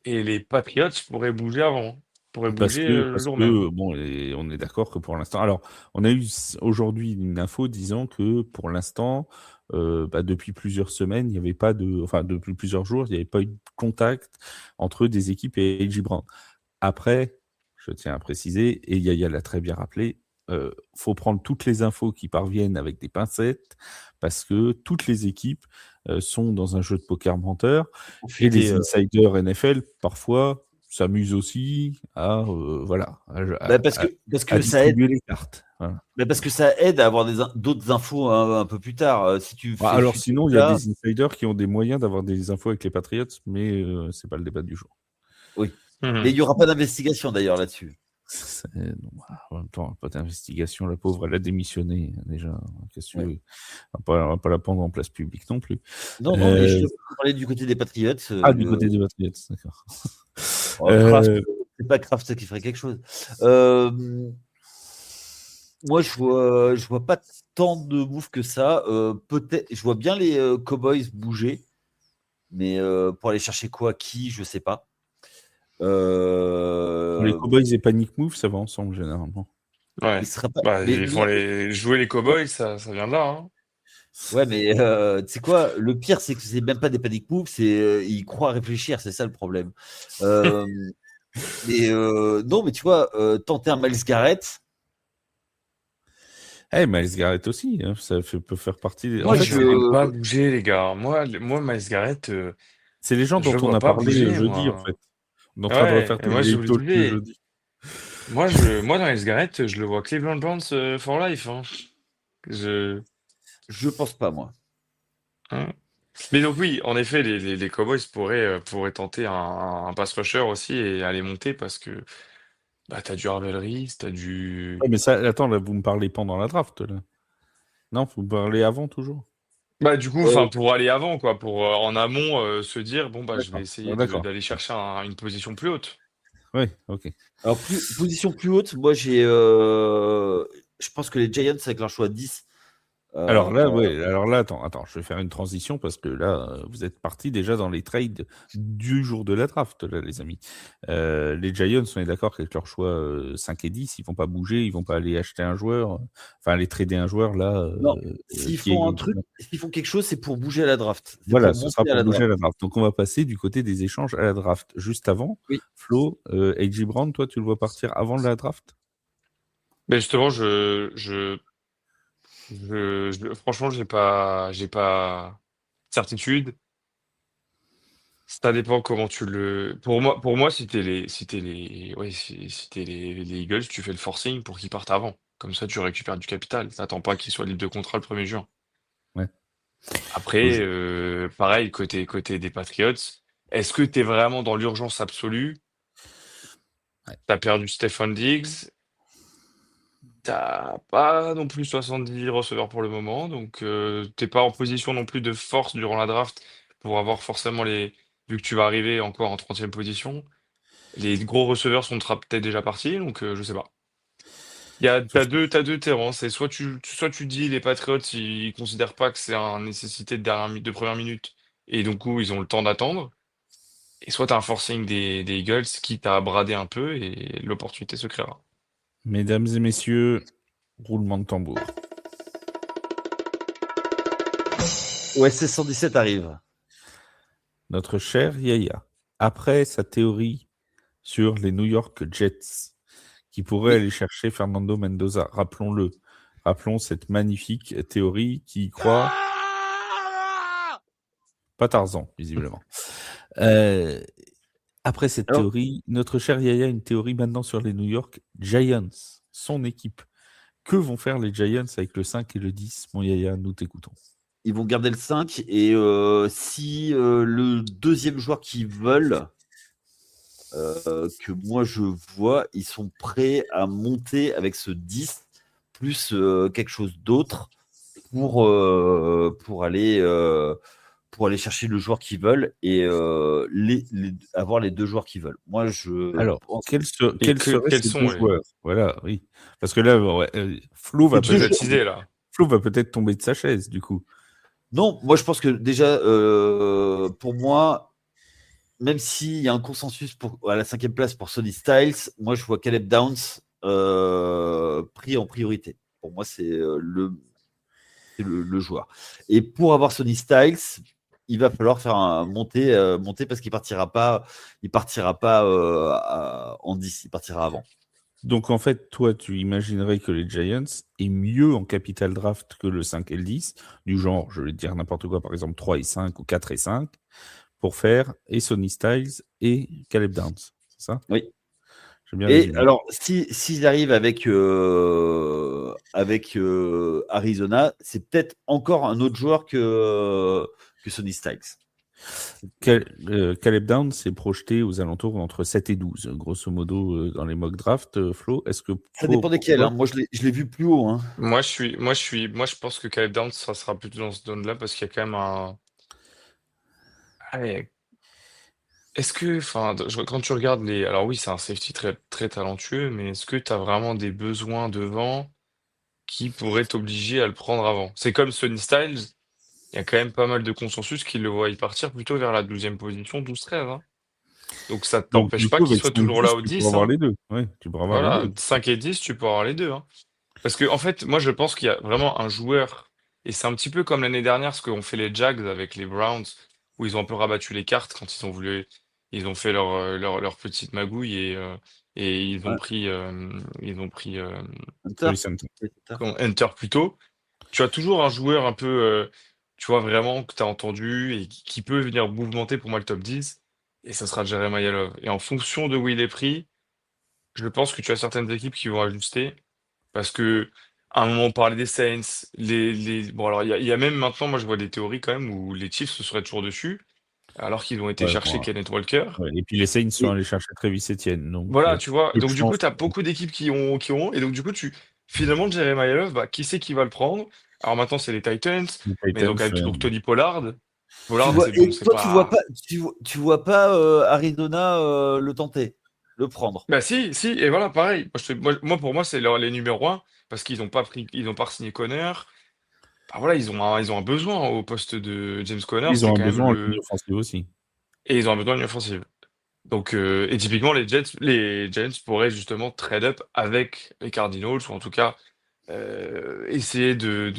Et les Patriots pourraient bouger avant. Pourraient Parce bouger que, le parce jour même. que bon, on est d'accord que pour l'instant. Alors, on a eu aujourd'hui une info disant que pour l'instant, depuis plusieurs semaines, il n'y avait pas de. Enfin, depuis plusieurs jours, il n'y avait pas eu de contact entre des équipes et A.J. Brown. Après, je tiens à préciser, et Yaya l'a très bien rappelé, faut prendre toutes les infos qui parviennent avec des pincettes, parce que toutes les équipes sont dans un jeu de poker menteur, et les insiders NFL, parfois, s'amusent aussi à, voilà, Parce que à ça aide. distribuer les cartes. Voilà. Parce que ça aide à avoir d'autres infos un peu plus tard. Si tu fais Alors fuiter sinon, il y a ça, des insiders qui ont des moyens d'avoir des infos avec les Patriots, mais c'est pas le débat du jour. oui. Mhm. Mais il n'y aura pas d'investigation d'ailleurs là-dessus. En même temps, pas d'investigation, la pauvre, elle a démissionné déjà. Qu'est-ce que tu veux ? On va pas la prendre en place publique non plus. Non, mais je te parlais du côté des Patriots. Du côté des Patriots, d'accord. C'est pas Kraft qui ferait quelque chose. Moi, je vois pas tant de moves que ça. Peut-être, je vois bien les Cowboys bouger, mais pour aller chercher quoi, qui, je sais pas. Les Cowboys et Panic Move, ça va ensemble généralement. Ouais. Il sera pas... Ils font jouer les Cowboys, ça vient de là. Hein. Ouais, mais tu sais quoi, le pire, c'est que c'est même pas des panic moves, c'est ils croient réfléchir, c'est ça le problème. Non, mais tu vois, tenter un Myles Garrett. Myles Garrett aussi, hein, ça peut faire partie des... Moi, Ça va pas bouger, les gars. Moi Myles Garrett, c'est les gens dont on a parlé jeudi, en fait. On est en train de refaire moi, je vous le le disais. jeudi. Moi, dans Myles Garrett, je le vois Cleveland Browns for life. Hein. Je pense pas, moi. Hein. Mais donc oui, en effet, les Cowboys pourraient tenter un pass rusher aussi et aller monter parce que t'as du Harvell Reese, t'as du... Ouais, mais ça, attends, là, vous me parlez pendant la draft, là. Non, vous me parlez avant, toujours. Du coup, pour aller avant, quoi, pour en amont se dire, je vais essayer d'aller chercher une position plus haute. Oui, ok. Alors, position plus haute, moi, je pense que les Giants, avec leur choix 10, alors là, attends, je vais faire une transition parce que là, vous êtes partis déjà dans les trades du jour de la draft, là, les amis. Les Giants, on est d'accord qu'avec leur choix 5 et 10, ils vont pas bouger, ils vont pas aller acheter un joueur, enfin aller trader un joueur là. Non, s'ils font un truc, s'ils font quelque chose, c'est pour bouger à la draft. Voilà, ce sera pour bouger à la draft. Donc on va passer du côté des échanges à la draft. Juste avant, oui. Flo, A.J. Brown, toi, tu le vois partir avant la draft? Mais justement, franchement, j'ai pas certitude. Ça dépend comment tu le. Pour moi, si t'es les Eagles, tu fais le forcing pour qu'ils partent avant. Comme ça, tu récupères du capital. T'attends pas qu'ils soient libres de contrat le 1er juin. Ouais. Après, pareil, côté des Patriots, est-ce que t'es vraiment dans l'urgence absolue? T'as perdu Stefon Diggs. T'as pas non plus 70 receveurs pour le moment, donc t'es pas en position non plus de force durant la draft pour avoir forcément vu que tu vas arriver encore en 30e position, les gros receveurs sont peut-être déjà partis, donc je sais pas. T'as deux terrains, c'est soit tu dis les Patriots ils considèrent pas que c'est une nécessité de première minute et donc ils ont le temps d'attendre, et soit t'as un forcing des Eagles qui t'a bradé un peu et l'opportunité se créera. Mesdames et messieurs, roulement de tambour. OSS 117 arrive. Notre cher Yaya, après sa théorie sur les New York Jets, qui pourraient Oui. aller chercher Fernando Mendoza, rappelons cette magnifique théorie qui croit, pas Tarzan, visiblement. Après cette Alors, théorie, notre cher Yaya a une théorie maintenant sur les New York Giants, son équipe. Que vont faire les Giants avec le 5 et le 10? Mon Yaya, nous t'écoutons. ils vont garder le 5 et si le deuxième joueur qu'ils veulent, que moi je vois, ils sont prêts à monter avec ce 10 plus quelque chose d'autre pour aller chercher le joueur qu'ils veulent et avoir les deux joueurs qu'ils veulent. Moi, je Alors, pense quels Et seraient quels ces deux sont les... joueurs? Voilà, oui. Parce que là, ouais, Flo les va deux peut-être joueurs. Médiatisé, là. tomber de sa chaise, du coup. Non, moi je pense que déjà, pour moi, même s'il y a un consensus à la 5e place pour Sonny Styles, moi je vois Caleb Downs pris en priorité. Pour moi, c'est le joueur. Et pour avoir Sonny Styles, il va falloir faire monter parce qu'il partira pas en 10, il partira avant. Donc, en fait, toi, tu imaginerais que les Giants aient mieux en capital draft que le 5 et le 10, du genre, je vais te dire n'importe quoi, par exemple 3 et 5 ou 4 et 5, pour faire et Sonny Styles et Caleb Downs. C'est ça? Oui. J'ai bien Et résumé. alors, s'ils arrivent avec Arizona, c'est peut-être encore un autre joueur que Sonny Styles. Caleb Downs s'est projeté aux alentours entre 7 et 12, grosso modo, dans les mock drafts. Flo, est-ce que Ça dépend desquels. Hein. Moi, je l'ai vu plus haut. Hein. Moi, je pense que Caleb Downs, ça sera plutôt dans ce zone-là parce qu'il y a quand même un. Allez, est-ce que, enfin, quand tu regardes les. Alors oui, c'est un safety très, très talentueux, mais est-ce que tu as vraiment des besoins devant qui pourraient t'obliger à le prendre avant? C'est comme Sonny Styles, il y a quand même pas mal de consensus qui le voient y partir plutôt vers la 12e position, 12-13. Hein. Donc ça Donc, t'empêche du pas coup, qu'il avec soit 5 toujours 10, là au tu pourras 10. avoir Hein. les deux. Oui, tu pourras avoir les Voilà, deux. 5 et 10, tu peux avoir les deux. Hein. Parce que, en fait, moi, je pense qu'il y a vraiment un joueur, et c'est un petit peu comme l'année dernière, ce qu'ont fait les Jags avec les Browns, où ils ont un peu rabattu les cartes quand ils ont fait leur petite magouille et Ouais. ils ont pris Hunter. Sur les 5. Hunter plus tôt. Tu as toujours un joueur un peu, tu vois, vraiment que tu as entendu et qui peut venir mouvementer pour moi le top 10, et ça sera Jeremiah Love. Et en fonction de où il est pris, je pense que tu as certaines équipes qui vont ajuster. Parce que à un moment, on parlait des Saints. Bon, alors, il y a même maintenant, moi, je vois des théories quand même où les Chiefs se seraient toujours dessus, alors qu'ils ont été Ouais, chercher bon, Kenneth Walker. ouais. Et puis les Saints sont Et allés chercher Travis Etienne. Donc, Voilà, tu vois. peu de Donc, du coup, chance. tu as beaucoup d'équipes qui ont. Et donc, du coup, finalement, Jeremiah Love, bah, qui c'est qui va le prendre? Alors maintenant, c'est les Titans, Les mais donc Titans, avec toujours Tony Pollard. tu Pollard, vois, c'est bon, et c'est toi, tu vois pas. pas, tu vois pas Arizona le tenter, le prendre. Bah si, si, et voilà, pareil. Pour moi, c'est les numéros un, parce ils ont pas signé Connor. Bah voilà, ils ont un besoin au poste de James Conner, ils c'est ont un quand même besoin en ligne offensive aussi. et ils ont un besoin d'une offensive. Donc, et typiquement, les Giants pourraient justement trade up avec les Cardinals, ou en tout cas essayer de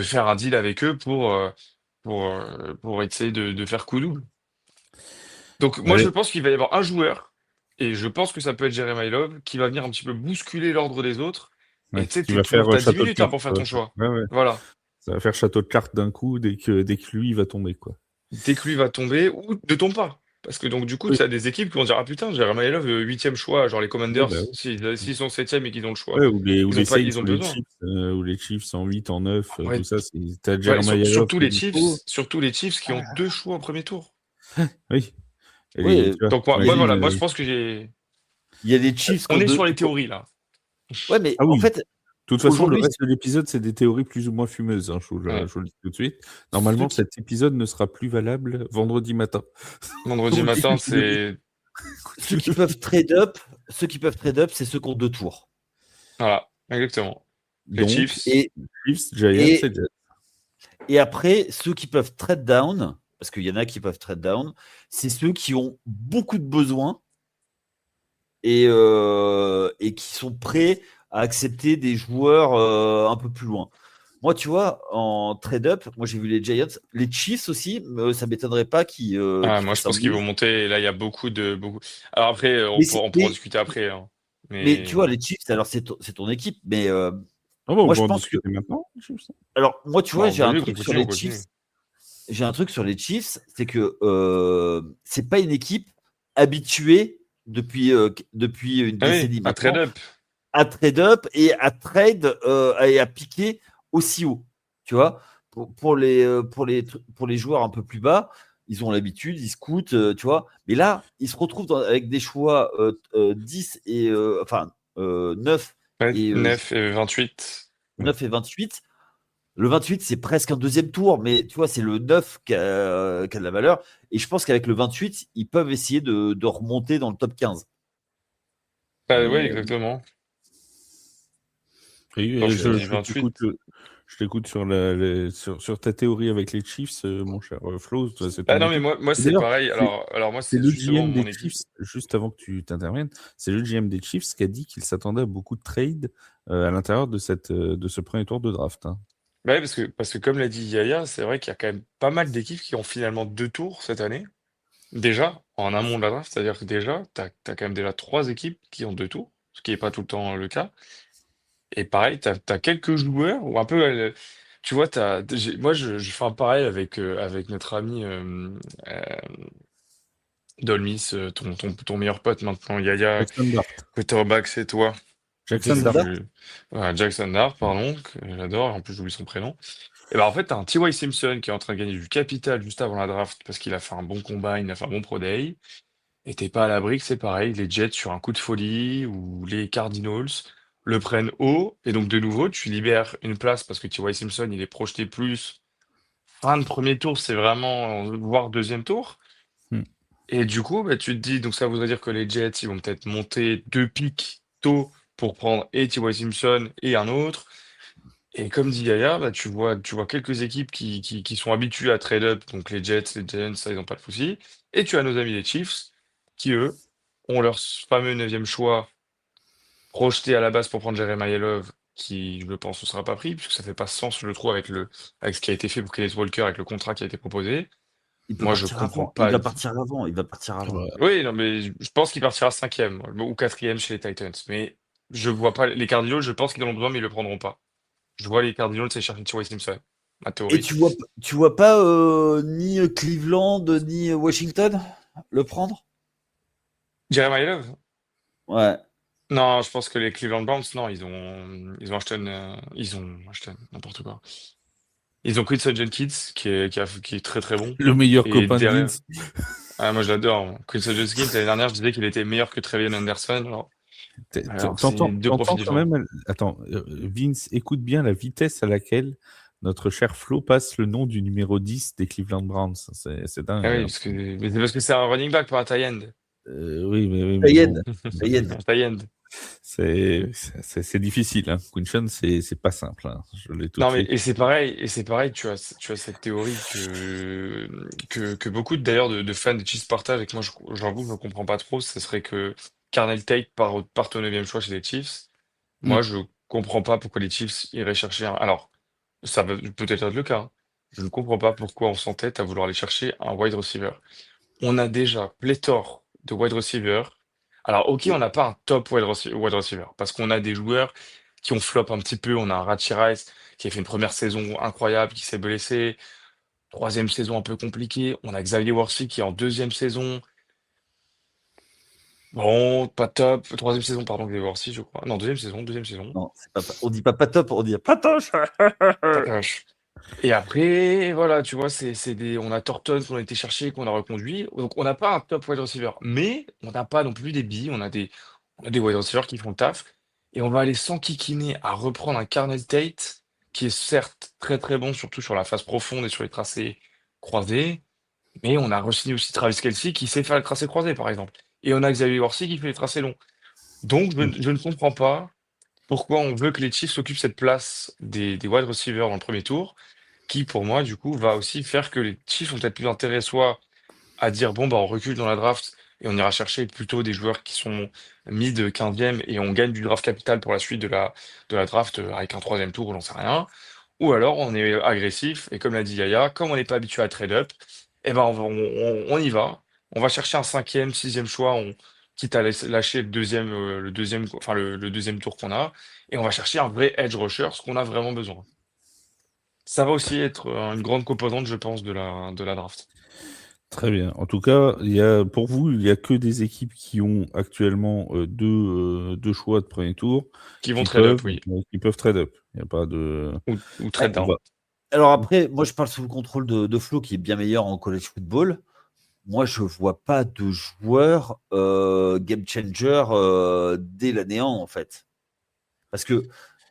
faire un deal avec eux pour essayer de faire coup double. Donc, moi, je Ouais, pense qu'il va y avoir un joueur, et je pense que ça peut être Jeremiah Love, qui va venir un petit peu bousculer l'ordre des autres. Et ouais. tu sais, Qui va faire t'as 10 château de minutes hein, cartes. pour faire ton choix. Ouais, ouais. Voilà. Ça va faire château de cartes d'un coup dès que lui il va tomber, quoi. Dès que lui va tomber, ou ne tombe pas. Parce que donc du coup, Oui, tu as des équipes qui vont dire ah putain, Jeremiah Love, 8e choix, genre les ouais, Commanders, bah, ouais. s'ils sont 7e et qu'ils ont le choix, Ouais, ou les Saints ils ont besoin. ou les Chiefs en 8, en 9, tout Ouais, ça, t'as ouais, Jeremiah Love qui est dispo. surtout les Chiefs qui ont deux choix au premier tour. Oui. Et Oui, tu vois, Donc il y a des, voilà, t'imagines, moi je pense que j'ai. il y a des Chiefs qui ont On est deux. sur les théories là. Ouais, mais ah en oui. fait, De toute façon, le aujourd'hui, reste de l'épisode, c'est des théories plus ou moins fumeuses, hein, Ouais. je vous le dis tout de suite. Ceux Normalement, qui cet épisode ne sera plus valable vendredi matin. vendredi donc, matin, c'est ceux qui peuvent trade up, c'est ceux qui ont deux tours. voilà, exactement. Les Donc, Chiefs. Et, Chiefs, Giants et, et Jets. et après, ceux qui peuvent trade down, parce qu'il y en a qui peuvent trade down, c'est ceux qui ont beaucoup de besoins et qui sont prêts à accepter des joueurs un peu plus loin. Moi, tu vois, en trade-up, moi j'ai vu les Giants, les Chiefs aussi, ça m'étonnerait pas Ah, qu'ils moi, je fassent un pense qu'ils vont move. monter. Et là, il y a beaucoup. Alors après, Mais, on pourra en mais, discuter après, hein. mais tu Mais vois, les Chiefs, alors c'est ton équipe, mais Ah bon, on moi peut je en pense que. discuter maintenant, je sais. Alors, moi, tu vois, bon, j'ai un vas-y, truc sur on les continue. Chiefs. J'ai un truc sur les Chiefs, c'est que c'est pas une équipe habituée depuis une Ah oui, décennie un maintenant trade-up. à trade up et à trade et à piquer aussi haut. Tu vois, pour les joueurs un peu plus bas, ils ont l'habitude, ils scoutent, tu vois. Mais là, ils se retrouvent avec des choix 10 et enfin 9 Ouais, et 9 et 28. 9 et 28. Le 28, c'est presque un deuxième tour, mais tu vois, c'est le 9 qui a de la valeur. Et je pense qu'avec le 28, ils peuvent essayer de remonter dans le top 15. Bah, ouais, Mais exactement. Et Attends, et je te je, dis je t'écoute, 28. je t'écoute sur, sur ta théorie avec les Chiefs, mon cher Flo, toi, c'est Ah ton non, mais équipe. moi Et c'est d'ailleurs, pareil. c'est Alors moi, c'est c'est le justement GM mon des équipe. Chiefs, juste avant que tu t'interviennes, c'est le GM des Chiefs qui a dit qu'il s'attendait à beaucoup de trades à l'intérieur de ce premier tour de draft, hein. Ouais, parce que comme l'a dit Yaya, c'est vrai qu'il y a quand même pas mal d'équipes qui ont finalement 2 tours cette année. Déjà, en amont de la draft, c'est-à-dire que déjà, t'as quand même déjà 3 équipes qui ont 2 tours, ce qui n'est pas tout le temps le cas. Et pareil, t'as quelques joueurs, ou un peu, tu vois, moi je fais un parallèle avec notre ami euh, Dolmis, ton meilleur pote maintenant, Yaya, Jackson Dart. quarterback, c'est toi. Tu sais, Jackson Jackson Dart. Dart, voilà, Jackson Dart, pardon, que j'adore, et en plus j'oublie son prénom. Et ben en fait, t'as un T.Y. Simpson qui est en train de gagner du capital juste avant la draft parce qu'il a fait un bon combat, il a fait un bon pro day. Et t'es pas à l'abri que c'est pareil, les Jets sur un coup de folie ou les Cardinals le prennent haut. Et donc de nouveau, tu libères une place parce que T.Y. Simpson, il est projeté plus. Fin de premier tour, c'est vraiment voire deuxième tour. Hmm. Et du coup, bah, tu te dis, donc ça voudrait dire que les Jets, ils vont peut-être monter 2 pics tôt pour prendre et T.Y. Simpson et un autre. Et comme dit Yaya, bah, tu vois quelques équipes qui sont habituées à trade up, donc les Jets, les Giants, ça, ils n'ont pas de souci. Et tu as nos amis les Chiefs, qui eux ont leur fameux neuvième choix projeté à la base pour prendre Jeremiah Love, qui, je pense, ne sera pas pris, puisque ça fait pas sens, je le trouve, avec ce qui a été fait pour Kenneth Walker, avec le contrat qui a été proposé. il peut Moi, je partir comprends avant. Il pas. va partir avant. Il va partir Ah avant. bah, Oui, non, mais je pense qu'il partira cinquième ou quatrième chez les Titans. Mais je vois pas les Cardinals, je pense qu'ils en ont besoin, mais ils le prendront pas. Je vois les Cardinals aller chercher T.Y. Simpson, ma Et théorie. tu vois pas ni Cleveland ni Washington le prendre? Jeremiah Love? Ouais. Non, je pense que les Cleveland Browns, non, ils ont Ashton, n'importe quoi. Ils ont Quincy Jenkins, qui est très très bon. le meilleur Et copain de derrière, Vince. moi je l'adore. Quincy Jenkins, l'année dernière, je disais qu'il était meilleur que Trevion Anderson. Alors c'est T'entends, deux profils t'entends quand différents. même. Attends, Vince, écoute bien la vitesse à laquelle notre cher Flo passe le nom du numéro 10 des Cleveland Browns. C'est Ah dingue, oui, hein. mais c'est parce que c'est un running back, pas un tight end. Oui, mais Sayed. bon, Sayed. Un tight end. c'est difficile, hein. Quinchon, c'est pas simple, hein. Je l'ai tout de Non, mais suite. et c'est pareil, tu as cette théorie que beaucoup d'ailleurs de fans des Chiefs partagent et que moi j'avoue je ne comprends pas trop, ce serait que Carnell Tate parte au 9e choix chez les Chiefs. Mm. Moi je comprends pas pourquoi les Chiefs iraient chercher un. Alors, ça va peut-être être le cas, hein. Je ne comprends pas pourquoi on s'entête à vouloir aller chercher un wide receiver. On a déjà pléthore de wide receivers. Alors, ok, on n'a pas un top wide receiver, parce qu'on a des joueurs qui ont flop un petit peu. On a un Rachi Rice qui a fait une première saison incroyable, qui s'est blessé. Troisième saison un peu compliquée. On a Xavier Worthy qui est en deuxième saison. Bon, pas top. Troisième saison, pardon, Xavier Worthy, je crois. Non, deuxième saison, deuxième saison. Non, on dit pas top, on dit patoche. Takahashi. Et après, voilà, tu vois, on a Thornton qu'on a été chercher, qu'on a reconduit. Donc, on n'a pas un top wide receiver, mais on n'a pas non plus des billes. On a des wide receivers qui font le taf. Et on va aller s'enquiquiner à reprendre un Carnell Tate, qui est certes très très bon, surtout sur la phase profonde et sur les tracés croisés. Mais on a re-signé aussi Travis Kelce qui sait faire le tracé croisé, par exemple. Et on a Xavier Worthy qui fait les tracés longs. Donc, je ne comprends pas pourquoi on veut que les Chiefs s'occupent cette place des wide receivers dans le premier tour qui, pour moi, du coup, va aussi faire que les Chiefs ont peut-être plus intérêt soit à dire, bon, bah, on recule dans la draft et on ira chercher plutôt des joueurs qui sont mis de 15e et on gagne du draft capital pour la suite de la draft avec un troisième tour ou j'en sais rien. ou alors on est agressif, et comme l'a dit Yaya, comme on n'est pas habitué à trade-up, eh ben on y va. On va chercher un cinquième, sixième choix, quitte à lâcher le deuxième tour qu'on a, et on va chercher un vrai edge rusher, ce qu'on a vraiment besoin. Ça va aussi être une grande composante, je pense, de la draft. Très bien. En tout cas, pour vous, il n'y a que des équipes qui ont actuellement deux choix de premier tour Qui vont trade up, oui. qui peuvent trade up. Il n'y a pas de. Ou trade On down. va- Alors après, moi je parle sous le contrôle de Flo qui est bien meilleur en college football. Moi je vois pas de joueur game changer dès la néant en fait. Parce que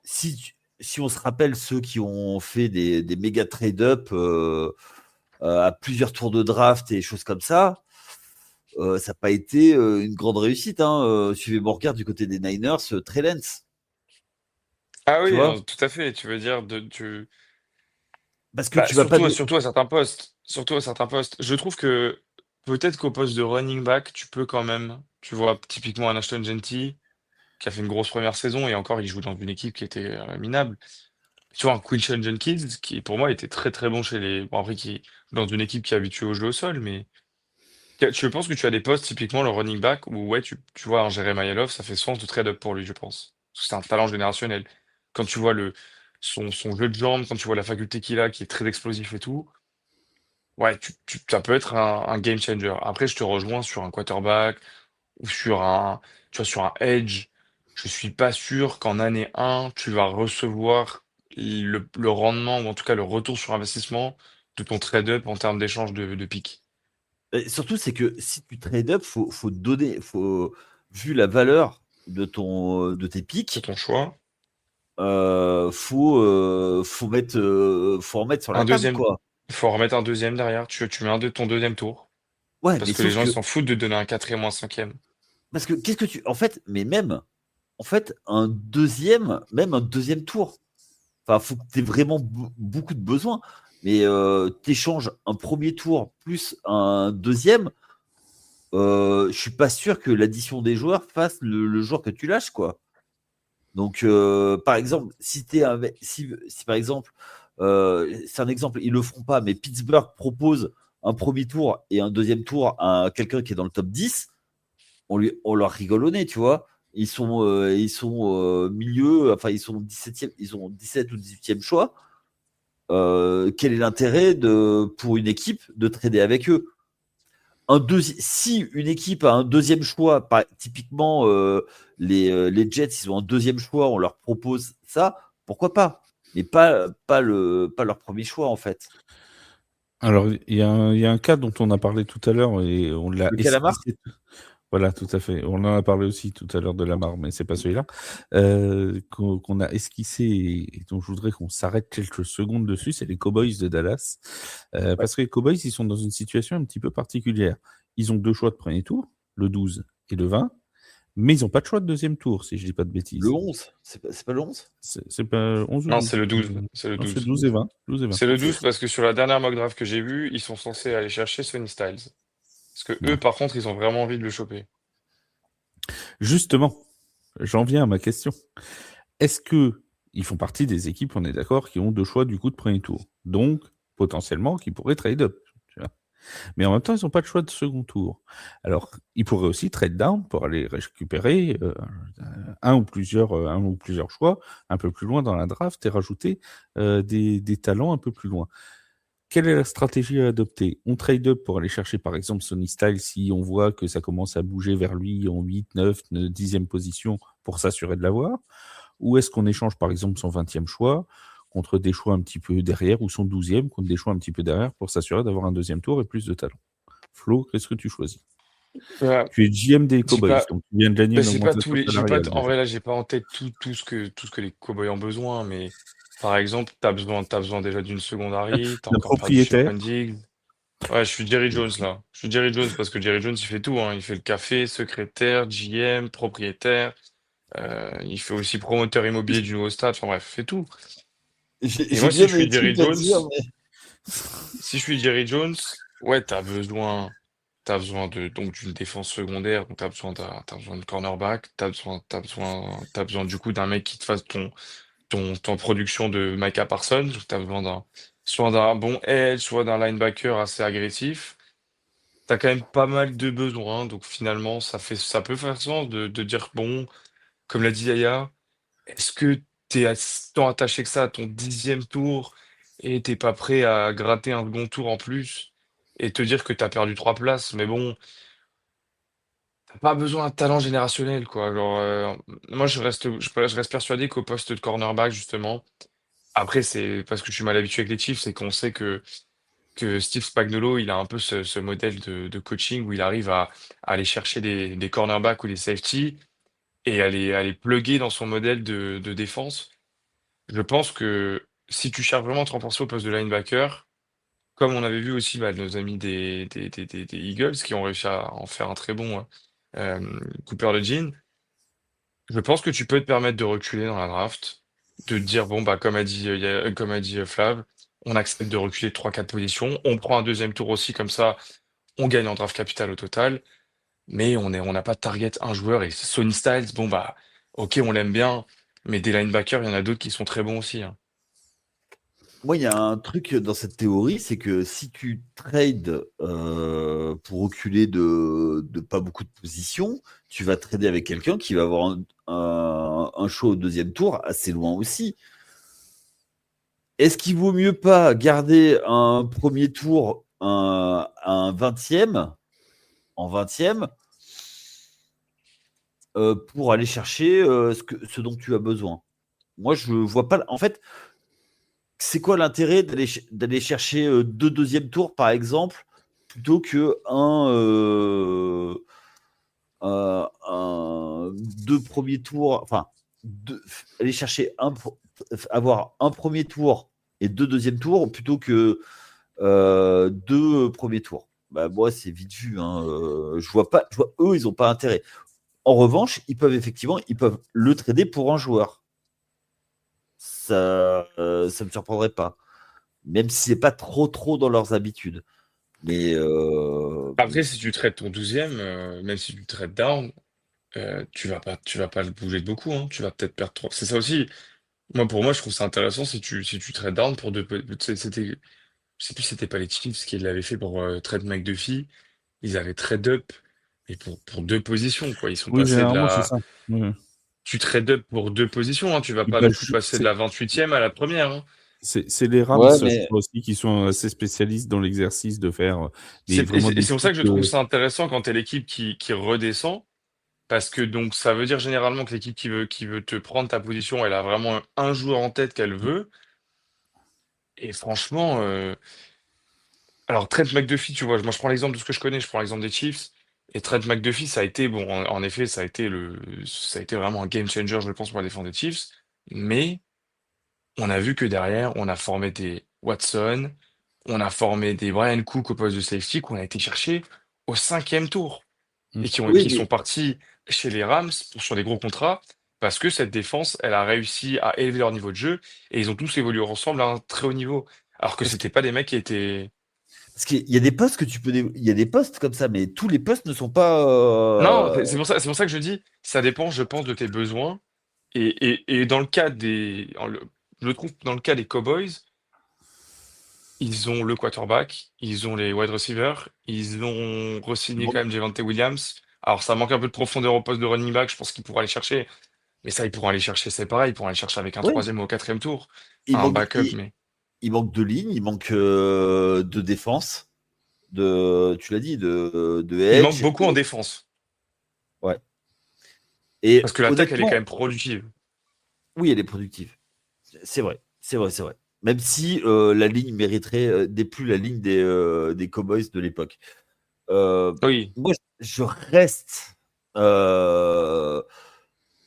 si on se rappelle ceux qui ont fait des méga trade-up à plusieurs tours de draft et choses comme ça n'a pas été une grande réussite. Suivez mon regard du côté des Niners, Trey Lance. Ah Tu oui, vois. tout à fait. Tu veux dire Parce que bah, tu vas pas. surtout à certains postes. Surtout à certains postes. Je trouve que peut-être qu'au poste de running back, tu peux quand même. Tu vois, typiquement un Ashton Genty, qui a fait une grosse première saison, et encore, il joue dans une équipe qui était minable. Tu vois, un Quinshon Jenkins, qui pour moi était très très bon chez les. Bon, après, qui dans une équipe qui est habituée au jeu au sol, mais. Tu penses que tu as des postes, typiquement le running back, où ouais, tu vois un Jeremiah Love, ça fait sens de trade-up pour lui, je pense. Parce que c'est un talent générationnel. Quand tu vois son jeu de jambes, quand tu vois la faculté qu'il a, qui est très explosif et tout, ouais, ça peut être un game changer. Après, je te rejoins sur un quarterback ou sur un edge. Je suis pas sûr qu'en année 1, tu vas recevoir le rendement, ou en tout cas le retour sur investissement de ton trade-up en termes d'échange de pick. Et surtout, c'est que si tu trade up, faut donner, vu la valeur de tes C'est pics, ton choix. faut en mettre sur la Un table, deuxième, quoi. il faut remettre un deuxième derrière. Tu mets ton deuxième tour. Ouais, Parce mais que les sauf gens ils que, s'en foutent de donner un quatrième ou un cinquième. parce que qu'est-ce que en fait, mais même, en fait, même un deuxième tour. Enfin, faut que tu aies vraiment beaucoup de besoins. Mais t'échanges un premier tour plus un deuxième. Je suis pas sûr que l'addition des joueurs fasse le joueur que tu lâches, quoi. Donc, par exemple, si par exemple, c'est un exemple, ils le feront pas, mais Pittsburgh propose un premier tour et un deuxième tour à quelqu'un qui est dans le top 10, on leur rigole au nez, tu vois. Ils sont milieu, enfin, ils sont 17e, ils ont 17 ou 18e choix. Quel est l'intérêt pour une équipe de trader avec eux? Si une équipe a un deuxième choix, typiquement les Jets, ils ont un deuxième choix, on leur propose ça, pourquoi pas? Mais pas leur premier choix en fait. Alors, il y a un cas dont on a parlé tout à l'heure et on l'a Le calamar. esquissé. Voilà, tout à fait. On en a parlé aussi tout à l'heure de Lamar, mais c'est pas celui-là. Qu'on a esquissé et dont je voudrais qu'on s'arrête quelques secondes dessus, c'est les Cowboys de Dallas. Ouais. Parce que les Cowboys, ils sont dans une situation un petit peu particulière. Ils ont deux choix de premier tour, le 12 et le 20, mais ils n'ont pas de choix de deuxième tour, si je dis pas de bêtises. Le 11, c'est pas le 11? C'est pas 11 ou Non, 12? c'est le 12. C'est le Non, c'est 12. 12 et 20. 12 et 20. C'est le 12 parce que sur la dernière mock draft que j'ai vue, ils sont censés aller chercher Sonny Styles. Parce que eux, Ouais. par contre, ils ont vraiment envie de le choper. Justement, j'en viens à ma question. Est-ce que ils font partie des équipes, on est d'accord, qui ont deux choix du coup de premier tour, donc potentiellement qui pourraient trade up, tu vois. Mais en même temps, ils n'ont pas de choix de second tour. Alors, ils pourraient aussi trade down pour aller récupérer un ou plusieurs choix un peu plus loin dans la draft et rajouter des talents un peu plus loin. Quelle est la stratégie à adopter? On trade up pour aller chercher par exemple Sonny Style si on voit que ça commence à bouger vers lui en 8, 9, 10e position pour s'assurer de l'avoir? Ou est-ce qu'on échange par exemple son 20e choix contre des choix un petit peu derrière ou son 12e contre des choix un petit peu derrière pour s'assurer d'avoir un deuxième tour et plus de talent? Flo, qu'est-ce que tu choisis? Ouais, Tu es GM des j'ai Cowboys, pas, donc tu viens de gagner bah, une augmentation salariale en déjà. vrai, là, j'ai pas en tête tout ce que les Cowboys ont besoin, mais par exemple, t'as besoin déjà d'une secondary, t'as Le encore perdu propriétaire, Shaquan Diggs. Ouais, je suis Jerry Jones là. Je suis Jerry Jones parce que Jerry Jones, il fait tout, hein. Il fait le café, secrétaire, GM, propriétaire. Il fait aussi promoteur immobilier du nouveau stade. Enfin bref, il fait tout. Et J'ai moi, si bien je suis des Jerry trucs à Jones, dire, mais si je suis Jerry Jones, ouais, t'as besoin donc d'une défense secondaire. Donc t'as besoin de cornerback. T'as besoin du coup d'un mec qui te fasse ton production de Micah Parsons. Tu as besoin soit d'un bon edge, soit d'un linebacker assez agressif. Tu as quand même pas mal de besoins. Donc finalement, ça peut faire sens de dire, bon, comme l'a dit Yaya, est-ce que tu es tant attaché que ça à ton 10e tour et t'es pas prêt à gratter un second tour en plus et te dire que tu as perdu 3 places? Mais bon, t'as pas besoin d'un talent générationnel, quoi. Genre, moi, je reste persuadé qu'au poste de cornerback, justement, après, c'est parce que je suis mal habitué avec les Chiefs, c'est qu'on sait que Steve Spagnuolo, il a un peu ce modèle de coaching où il arrive à aller chercher des cornerbacks ou des safety et à les plugger dans son modèle de défense. Je pense que si tu cherches vraiment à te renforcer au poste de linebacker, comme on avait vu aussi bah, nos amis des Eagles qui ont réussi à en faire un très bon Cooper DeJean, je pense que tu peux te permettre de reculer dans la draft, de te dire, bon, bah, comme a dit Flav, on accepte de reculer de 3-4 positions, on prend un deuxième tour aussi, comme ça, on gagne en draft capital au total, mais on n'a pas de target un joueur, et Sonny Styles, bon, bah, ok, on l'aime bien, mais des linebackers, il y en a d'autres qui sont très bons aussi, hein. Moi, il y a un truc dans cette théorie, c'est que si tu trades pour reculer de pas beaucoup de positions, tu vas trader avec quelqu'un qui va avoir un choix au deuxième tour assez loin aussi. Est-ce qu'il vaut mieux pas garder un premier tour, un 20e, en 20e, pour aller chercher ce dont tu as besoin? Moi, je vois pas. En fait, c'est quoi l'intérêt d'aller chercher 2 deuxièmes tours, par exemple, plutôt que deux premiers tours, enfin, aller chercher avoir un premier tour et 2 deuxièmes tours plutôt que 2 premiers tours. Bah, moi, c'est vite vu, hein. Je vois pas, eux, ils n'ont pas intérêt. En revanche, ils peuvent le trader pour un joueur. Ça me surprendrait pas, même si c'est pas trop dans leurs habitudes. Mais Après, si tu traites ton 12e, même si tu traites down, tu vas pas le bouger de beaucoup, hein. Tu vas peut-être perdre 3. C'est ça aussi. Pour moi, je trouve ça intéressant si tu trades down pour deux. C'était, je sais plus si c'était pas les Chiefs qui l'avaient fait pour trade McDuffie. Ils avaient trade up et pour 2 positions, quoi. Ils sont Oui, passés de généralement, c'est la. ça. Ouais. Tu trade up pour 2 positions, hein. Tu vas Et pas bah, non plus passer de la 28e à la première, hein. c'est les Rams, ouais, je mais crois aussi, qui sont assez spécialistes dans l'exercice de faire Et vraiment c'est et des c'est pour ça que pics. je trouve ça intéressant quand t'es l'équipe qui redescend. Parce que donc ça veut dire généralement que l'équipe qui veut te prendre ta position, elle a vraiment un joueur en tête qu'elle veut. Et franchement, alors Trent McDuffie, tu vois, moi je prends l'exemple de ce que je connais, je prends l'exemple des Chiefs. Et Trent McDuffie, ça a été, bon, en effet, ça a été vraiment un game changer, je pense, pour la défense des Chiefs. Mais on a vu que derrière, on a formé des Watson, on a formé des Brian Cook au poste de safety qu'on a été chercher au 5e tour. Mm. Et qui, ont, oui, qui sont mais partis chez les Rams sur des gros contrats parce que cette défense, elle a réussi à élever leur niveau de jeu et ils ont tous évolué ensemble à un très haut niveau. Alors que parce c'était pas des mecs qui étaient. parce qu'il y a des postes il y a des postes comme ça, mais tous les postes ne sont pas. Non, c'est pour ça que je dis, ça dépend, je pense, de tes besoins. Et dans le cas je le trouve dans le cas des Cowboys, ils ont le quarterback, ils ont les wide receivers, ils ont re-signé quand Bon, même Javonte Williams. Alors ça manque un peu de profondeur au poste de running back, je pense qu'ils pourraient aller chercher. Mais ça, ils pourront aller chercher, c'est pareil, ils pourront aller chercher avec un ouais, troisième ou au 4e tour, il un manque, backup, mais il manque de ligne, il manque de défense, tu l'as dit, de il manque edge. beaucoup en défense. Ouais. Et Parce que l'attaque, elle est quand honnêtement, même productive. oui, elle est productive. C'est vrai, c'est vrai, c'est vrai. Même si la ligne mériterait des plus la ligne des Cowboys de l'époque. Euh, Oui. Moi, je reste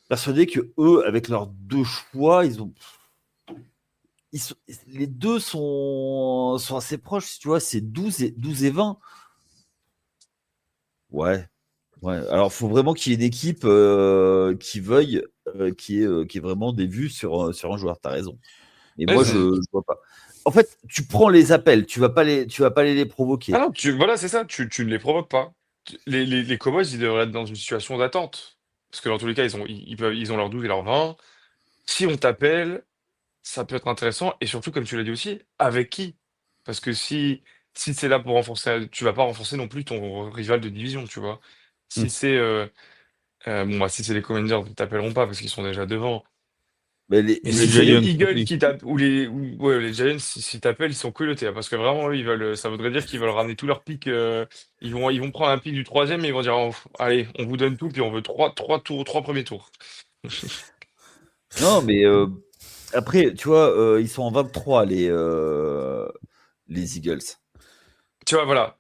persuadé que eux, avec leurs deux choix, les deux sont assez proches. Tu vois, c'est 12 et 20. Ouais, ouais. Alors, il faut vraiment qu'il y ait une équipe qui veuille, qui ait vraiment des vues sur un joueur. Tu as raison. Mais Ouais, moi, je vois pas. En fait, tu prends les appels, tu vas pas les ah provoquer. non, voilà, c'est ça, tu ne les provoques pas. Les Cowboys, ils devraient être dans une situation d'attente. Parce que dans tous les cas, ils ont leur 12 et leur 20. Si on t'appelle, ça peut être intéressant. Et surtout, comme tu l'as dit aussi, avec qui? Parce que si c'est là pour renforcer, tu vas pas renforcer non plus ton rival de division, tu vois. Mm. Si c'est bon, bah, si c'est les Commanders, ils t'appelleront pas parce qu'ils sont déjà devant. Mais les, Mais Ou si les les c'est les Giants, Giants Eagles aussi. qui tapent, ouais, les Giants, s'ils t'appellent, ils sont culottés, hein, parce que vraiment, eux, ça voudrait dire qu'ils veulent ramener tous leurs pics. Ils vont prendre un pic du troisième et ils vont dire, oh, allez, on vous donne tout, puis on veut trois tours, trois premiers tours. non, mais après, tu vois, ils sont en 23, les Eagles. Tu vois, voilà.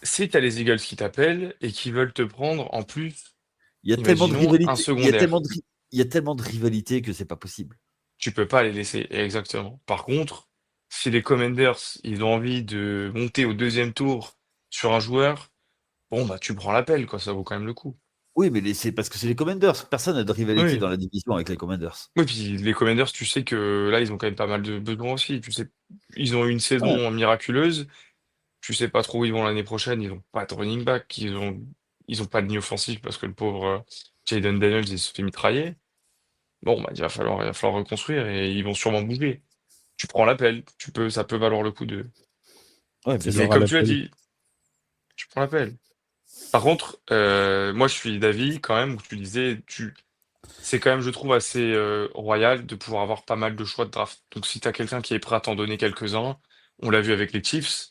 Si t'as les Eagles qui t'appellent et qui veulent te prendre, en plus, Il y a tellement de imaginons un rivalité, secondaire. il y a tellement de rivalité que c'est pas possible. Tu peux pas les laisser, exactement. Par contre, si les Commanders, ils ont envie de monter au deuxième tour sur un joueur, bon, bah, tu prends l'appel, quoi, ça vaut quand même le coup. Oui, mais c'est parce que c'est les Commanders. Personne n'a de rivalité Oui. dans la division avec les Commanders. Oui, puis les Commanders, tu sais que là, ils ont quand même pas mal de besoins aussi. Tu sais, ils ont eu une Ouais. saison miraculeuse. Tu sais pas trop où ils vont l'année prochaine. Ils ont pas de running back. Ils ont pas de ligne offensive parce que le pauvre Jayden Daniels, il se fait mitrailler. Bon, bah, il va falloir reconstruire et ils vont sûrement bouger. Tu prends l'appel. Ça peut valoir le coup de. Ouais, Tu bien Mais sûr. l'auras comme tu l'as l'appel. dit, tu prends l'appel. Par contre, moi, je suis d'avis quand même où tu disais, c'est quand même, je trouve, assez royal de pouvoir avoir pas mal de choix de draft. Donc, si tu as quelqu'un qui est prêt à t'en donner quelques-uns, on l'a vu avec les Chiefs,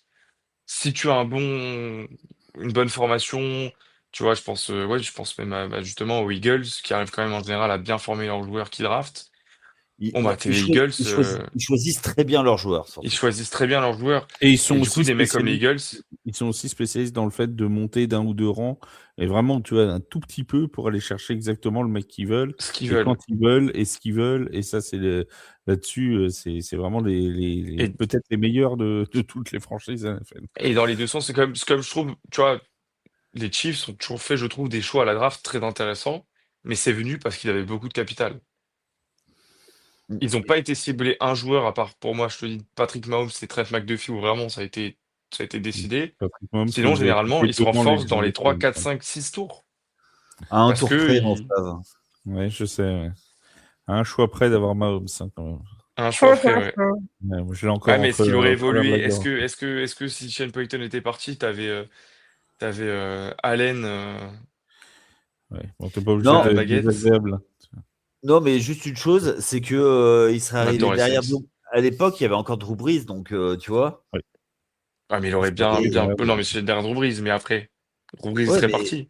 si tu as une bonne formation, tu vois, ouais, je pense même justement aux Eagles, qui arrivent quand même en général à bien former leurs joueurs qui draftent. Bon, bah, tes Eagles, Ils choisissent très bien leurs joueurs, ils surtout. choisissent très bien leurs joueurs. Et Et du coup, des mecs comme les Eagles, ils sont aussi spécialistes dans le fait de monter d'un ou deux rangs, et vraiment, tu vois, un tout petit peu pour aller chercher exactement le mec qu'ils veulent, ce qu'ils et quand veulent. ils veulent, et ce qu'ils veulent, et ça, là-dessus, c'est vraiment Et, peut-être les meilleurs de toutes les franchises NFL. et dans les deux sens, c'est comme je trouve, tu vois, les Chiefs ont toujours fait, je trouve, des choix à la draft très intéressants, mais c'est venu parce qu'ils avaient beaucoup de capital. Ils n'ont pas été ciblés un joueur, à part pour moi, je te dis, Patrick Mahomes et Trent McDuffie, où vraiment ça a été décidé. Patrick Mahomes qui Sinon, nous a généralement, quittés ils se devant les renforcent dans les 3, Eagles. 4, 5, 6 tours. À un Parce tour que près, mon frère. Ouais, je sais, ouais. Un choix près d'avoir Mahomes, hein, quand même. un choix après, ouais. Ouais, moi, je l'ai Ouais, encore mais est-ce qu'il aurait au travers de évolué? la Est-ce gorge. que, est-ce que, est-ce que si Shane Payton était parti, t'avais Allen Ouais. Bon, t'es pas obligé à la Non, d'être baguette? désagréable. non, mais juste une chose, c'est que il serait On arrivé adore les derrière Saints. nous. À l'époque, il y avait encore Drew Brees, donc tu vois. Ouais. Ah, mais il aurait C'est pas bien, bien. désagréable. Non, mais c'est derrière Drew Brees, mais après, Drew Brees Ouais, serait mais parti.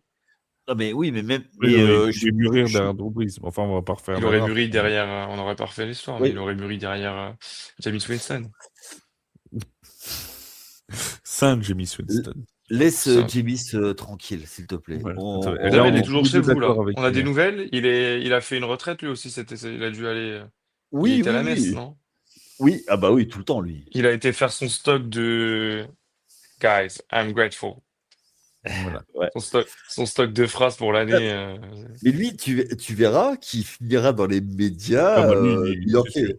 non, mais oui, mais même, Oui, mais non, mais il pouvait mûrir derrière Drew Brees. Enfin, on va pas refaire Il la aurait draft. mûri derrière, on n'aurait pas refait l'histoire, mais il oui, aurait mûri derrière Jameis Winston. Saint Jameis l- Winston. laisse Ça. Jameis tranquille, s'il te plaît. Voilà. Et Là, d'ailleurs, il on est est tous toujours les chez deux vous, d'accord là. avec On a des nouvelles. Il a fait une retraite, lui aussi, il a dû aller. Il Oui, était à oui, la messe, oui. non? Oui, ah bah oui, tout le temps, lui. Il a été faire son stock de Guys, I'm grateful. Voilà. Ouais. Son stock de phrases pour l'année. Mais lui, tu verras qu'il finira dans les Ah médias bah lui, c'est sûr. new-yorkais.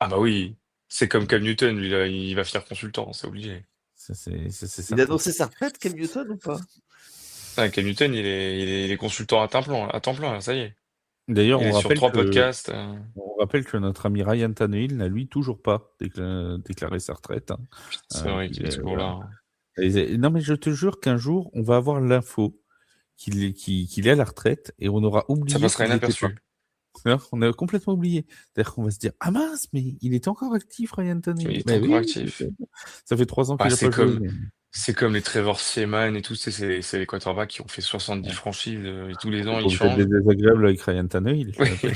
Ah bah oui, c'est comme Cam Newton, lui, là, il va finir consultant, c'est obligé. Ça, c'est Il a certain. annoncé sa retraite, Cam Newton, ou pas? Ah, Cam Newton, il est consultant à temps plein, là, ça y est. D'ailleurs, Il est sur 3 podcasts. on rappelle que notre ami Ryan Tannehill n'a lui toujours pas déclaré sa retraite, hein. Putain, c'est vrai qu'il est toujours Voilà. là, hein. Non, mais je te jure qu'un jour, on va avoir l'info qu'il est à la retraite et on aura Ça oublié passera qu'il l'était pas. inaperçu. Alors, on a complètement oublié. C'est-à-dire qu'on va se dire, ah mince, mais il est encore actif, Ryan Il Tannehill. est Mais encore oui, actif. ça fait 3 ans Ah, qu'il n'a c'est pas joué. comme, c'est comme les Trevor Seaman et tout, c'est les quarterbacks qui ont fait 70 Ouais. franchises et tous les T'es ans pas ils obligé d'être changent. désagréable avec Ryan Tannehill, je Oui. te rappelle.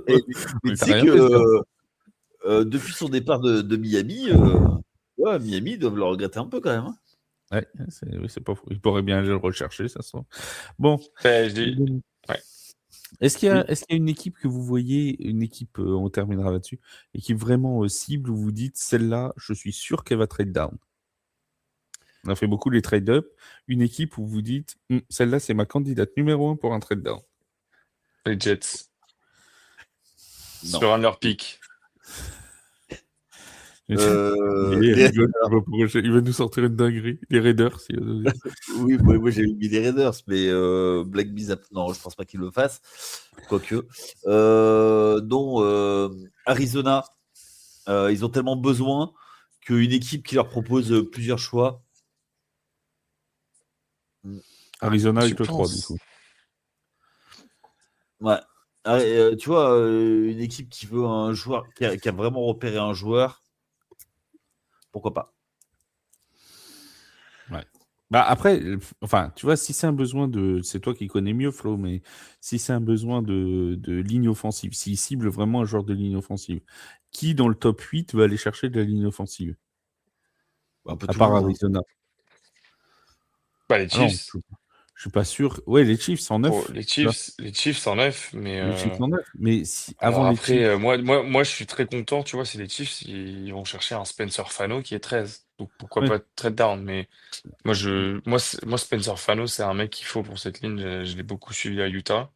Et- mais Mais tu t'as sais rien que fait de bien. depuis son départ de Miami, ouais, Miami doivent le regretter un peu quand même, hein. Ouais, oui, c'est pas faux. Il pourrait bien aller le rechercher, ça se trouve. Bon. Ben, ouais. Oui. Est-ce qu'il y a une équipe que vous voyez, une équipe, on terminera là-dessus, équipe vraiment cible où vous dites, celle-là, je suis sûr qu'elle va trade down. On a fait beaucoup les trade-up. Une équipe où vous dites, celle-là, c'est ma candidate numéro 1 pour un trade down. Les Jets. Non. Sur un de leurs pics. Il les- rigole, il va nous sortir une dinguerie. Les Raiders. Oui, moi j'ai mis les Raiders, mais Black Bees, non, je pense pas qu'il le fasse. Quoique. Non, Arizona, ils ont tellement besoin qu'une équipe qui leur propose plusieurs choix. Arizona Je avec le 3, du pense. coup. Ouais. Tu vois, une équipe qui veut un joueur, qui a vraiment repéré un joueur, pourquoi pas. Ouais. Bah après, enfin, tu vois, si c'est un besoin de, c'est toi qui connais mieux Flo, mais si c'est un besoin de ligne offensive, s'il cible vraiment un joueur de ligne offensive, qui dans le top 8 va aller chercher de la ligne offensive? Un peu À tout le part monde. Hein. Arizona. Bah, les Ah non, Chiefs. je suis pas sûr. Ouais, les Chiefs en Pour 9. les Chiefs en 9, mais Les Chiefs en 9. Mais si, avant alors les après, Chiefs, moi, je suis très content, tu vois, si les Chiefs, ils vont chercher un Spencer Fano qui est 13. Donc pourquoi ouais. pas trade down, mais moi, Spencer Fano, c'est un mec qu'il faut pour cette ligne. Je l'ai beaucoup suivi à Utah.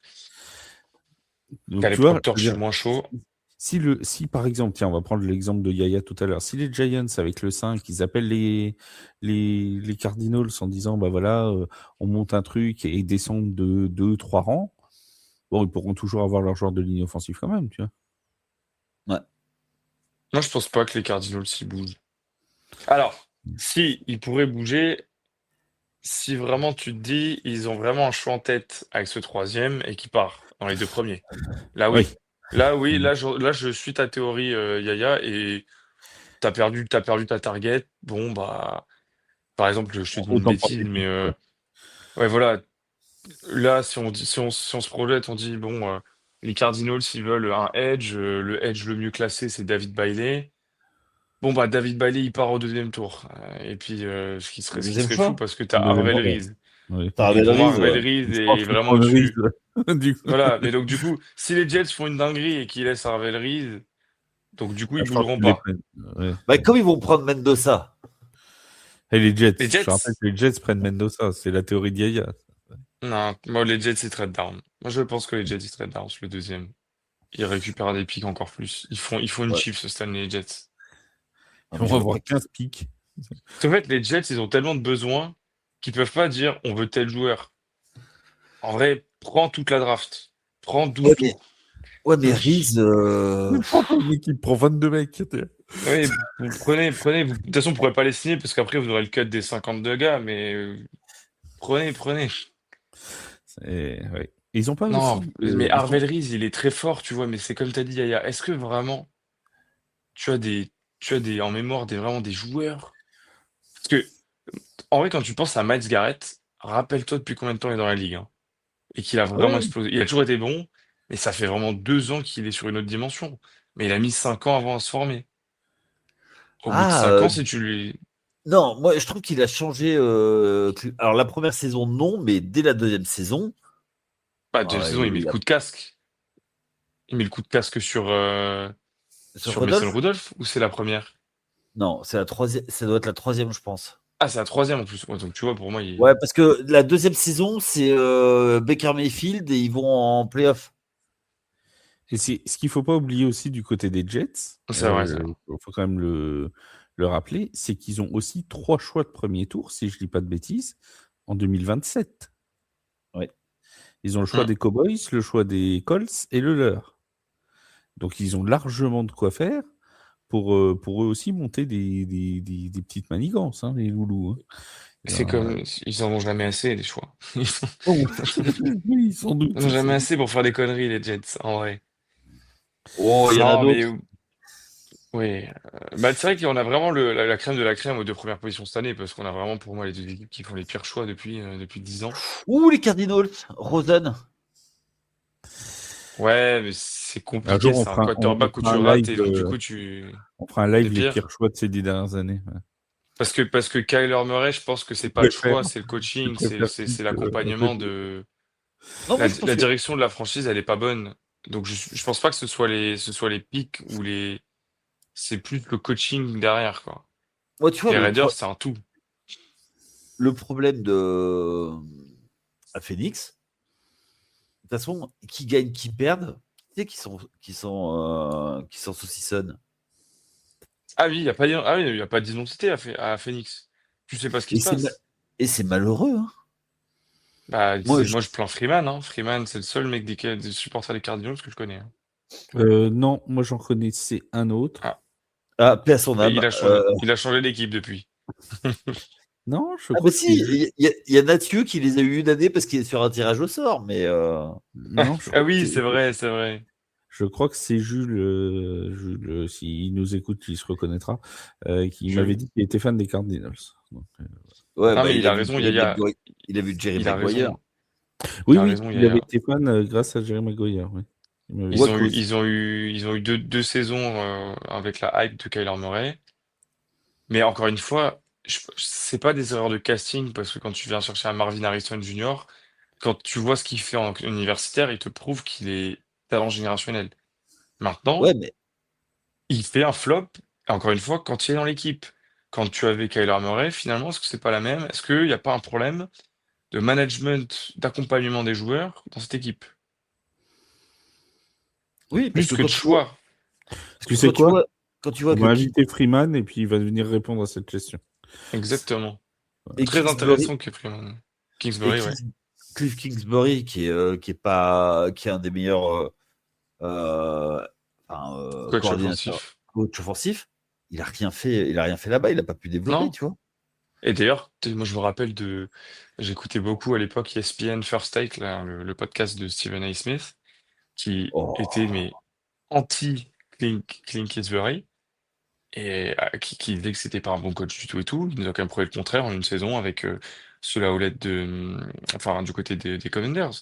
Donc Calais tu vois, Proctor, je je veux suis dire, moins chaud. si par exemple, tiens, on va prendre l'exemple de Yaya tout à l'heure, si les Giants avec le 5, ils appellent les Cardinals en disant, bah voilà, on monte un truc et ils descendent de 2, 3 rangs, bon, ils pourront toujours avoir leur joueur de ligne offensive quand même, tu vois. Ouais. Moi, je pense pas que les Cardinals s'y bougent. Alors, si, ils pourraient bouger si vraiment tu te dis, ils ont vraiment un choix en tête avec ce troisième et qui part dans les deux premiers. Là, Oui. oui. Là, oui, là, je suis ta théorie, Yaya, et t'as perdu ta target. Bon, bah, par exemple, je te dis une Autant prendre bêtise, les mais pics, quoi. ouais, voilà. Là, si on se projette, on dit, bon, les Cardinals, s'ils veulent un edge, le edge le mieux classé, c'est David Bailey. Bon, bah, David Bailey, il part au deuxième tour. Et puis, Le ce qui deuxième serait fou, choix. parce que t'as Deuxième Harvell choix. Reese. Oui. T'as Et Ravel pour moi, Reese, Harvell Reese Je pense est qu'ils vraiment prennent Reese, au-dessus. du coup. Voilà, mais donc du coup, si les Jets font une dinguerie et qu'ils laissent Harvell Reese, donc du coup, ils Je pense bougeront qu'ils les pas. prennent. Ouais. Bah, comme ils vont prendre Mendoza. Et les Jets, Les je te rappelle Jets? que les Jets prennent Mendoza, c'est la théorie d'Yaya. Non, moi, les Jets, ils trade down. Moi, je pense que les Jets, ils trade down sur le deuxième. Ils récupèrent des pics encore plus. Ils font une Ouais. chip cette année, les Jets. Non, On mais va je vois pas. avoir 15 pics. En fait, les Jets, ils ont tellement de besoins qu'ils peuvent pas dire on veut tel joueur. En vrai, prends toute la draft. Prends Ouais, 12 mais, tours. ouais, mais Reese, Prends ton équipe, prend 22 mecs. Oui, vous prenez. De toute façon, vous pourrez pas les signer parce qu'après, vous aurez le cut des 52 gars, mais prenez. Ouais. Et ils ont pas Non, aussi. mais Ils ont... Harvell Reese, il est très fort, tu vois, mais c'est comme tu as dit, Yaya. Est-ce que vraiment tu as des, en mémoire vraiment des joueurs? Parce que, en vrai, quand tu penses à Miles Garrett, rappelle-toi depuis combien de temps il est dans la ligue, hein, et qu'il a vraiment Ouais. explosé. Il a toujours été bon, mais ça fait vraiment 2 ans qu'il est sur une autre dimension. Mais il a mis 5 ans avant à se former. Au bout de ah, 5 ans, si tu lui. non, moi, je trouve qu'il a changé. Alors, la première saison, non, mais dès la deuxième saison, Bah, deuxième saison, il met le il a coup de casque. Il met le coup de casque sur, sur sur Mason Rudolph. Rudolph, ou c'est la première? Non, c'est la troisième. Ça doit être la troisième, je pense. Ah, c'est la troisième en plus. Ouais, donc tu vois, pour moi, il. Ouais, parce que la deuxième saison, c'est Baker Mayfield et ils vont en playoff. Et ce qu'il faut pas oublier aussi du côté des Jets, C'est vrai, ça. faut quand même le rappeler, c'est qu'ils ont aussi 3 choix de premier tour, si je dis pas de bêtises, en 2027. Ouais. Ils ont le choix des Cowboys, le choix des Colts et le leur. Donc ils ont largement de quoi faire pour eux aussi monter des petites manigances, hein, les loulous. Hein. C'est comme. Ils en ont jamais assez, les choix. Oh, oui, sans Ils en doute. ont jamais assez pour faire des conneries, les Jets, en vrai. Oh, il y en a Non, mais. d'autres. Oui. Bah, c'est vrai qu'on a vraiment la crème de la crème aux deux premières positions cette année, parce qu'on a vraiment, pour moi, les deux équipes qui font les pires choix depuis 10 ans. Ouh, les Cardinals, Rosen. Ouais, mais c'est Un compliqué, jour, c'est un on quarterback où fera tu un rates, live, et donc du coup, tu. on fera un C'est live les pire. pires choix de ces 10 dernières années. Ouais. Parce que Kyler Murray, je pense que c'est Tu pas le préfères, choix, c'est le tu coaching, c'est préfères c'est- qui c'est à tes l'accompagnement deux. de. Non, moi, La, je pense la que. direction de la franchise, elle est pas bonne. Donc je pense pas que ce soit les pics ou les. C'est plus le coaching derrière, quoi. Moi, tu vois, Les Raiders, c'est un tout. le problème de. À Phoenix, de toute façon, qui gagne, qui perd, qui c'est qui sont saucissonnes. Ah oui, il y a pas d'identité à Phoenix. Tu sais pas ce qui Et se c'est passe. malheureux. Hein. Bah, Moi, moi, je plains Freeman. Hein. Freeman, c'est le seul mec des supporters des Cardinals que je connais. Hein. Non, moi j'en connaissais un autre. Ah, paix à son mais âme. il a changé d'équipe depuis. Non, je Ah bah crois que si, c'est juste. il y a Nathieu qui les a eu une année parce qu'il est sur un tirage au sort, mais Non, je Ah crois que oui, c'est. c'est vrai, c'est vrai. Je crois que c'est Jules, s'il nous écoute, il se reconnaîtra, qui m'avait Je... dit qu'il était fan des Cardinals. Donc, ouais, Non, bah mais il a raison, Il a vu Jerry il a Maguire. raison, il oui, a oui, raison, il avait Yaya. été fan grâce à Jerry Maguire. Oui. Il m'avait Ils dit. ont eu, Wacos. ils ont eu deux saisons avec la hype de Kyler Murray. Mais encore une fois, c'est pas des erreurs de casting parce que quand tu viens chercher un Marvin Harrison Jr., quand tu vois ce qu'il fait en universitaire, il te prouve qu'il est talent générationnel. Ouais, Maintenant, mais il fait un flop, encore une fois, quand il est dans l'équipe. Quand tu avais Kyler Murray, finalement, est-ce que c'est pas la même? Est-ce qu'il n'y a pas un problème de management, d'accompagnement des joueurs dans cette équipe? oui, parce Plus que que de choix. Tu sais quoi? quand tu vois On que va inviter Freeman et puis il va venir répondre à cette question. Exactement. et Très Kingsbury intéressant que Freeman. et Kingsbury, ouais. Cliff Kingsbury qui est un des meilleurs euh, Coach coordinateurs, offensif. coach offensif, il a rien fait là-bas, il a pas pu développer, Non? tu vois. Et d'ailleurs, moi je me rappelle j'écoutais beaucoup à l'époque ESPN First Take, là, le podcast de Stephen A. Smith, qui était Oh. mais anti-Clint Kingsbury, et qui disait que c'était pas un bon coach du tout et tout. Il nous a quand même prouvé le contraire en une saison avec ceux la houlette enfin, du côté des Commanders.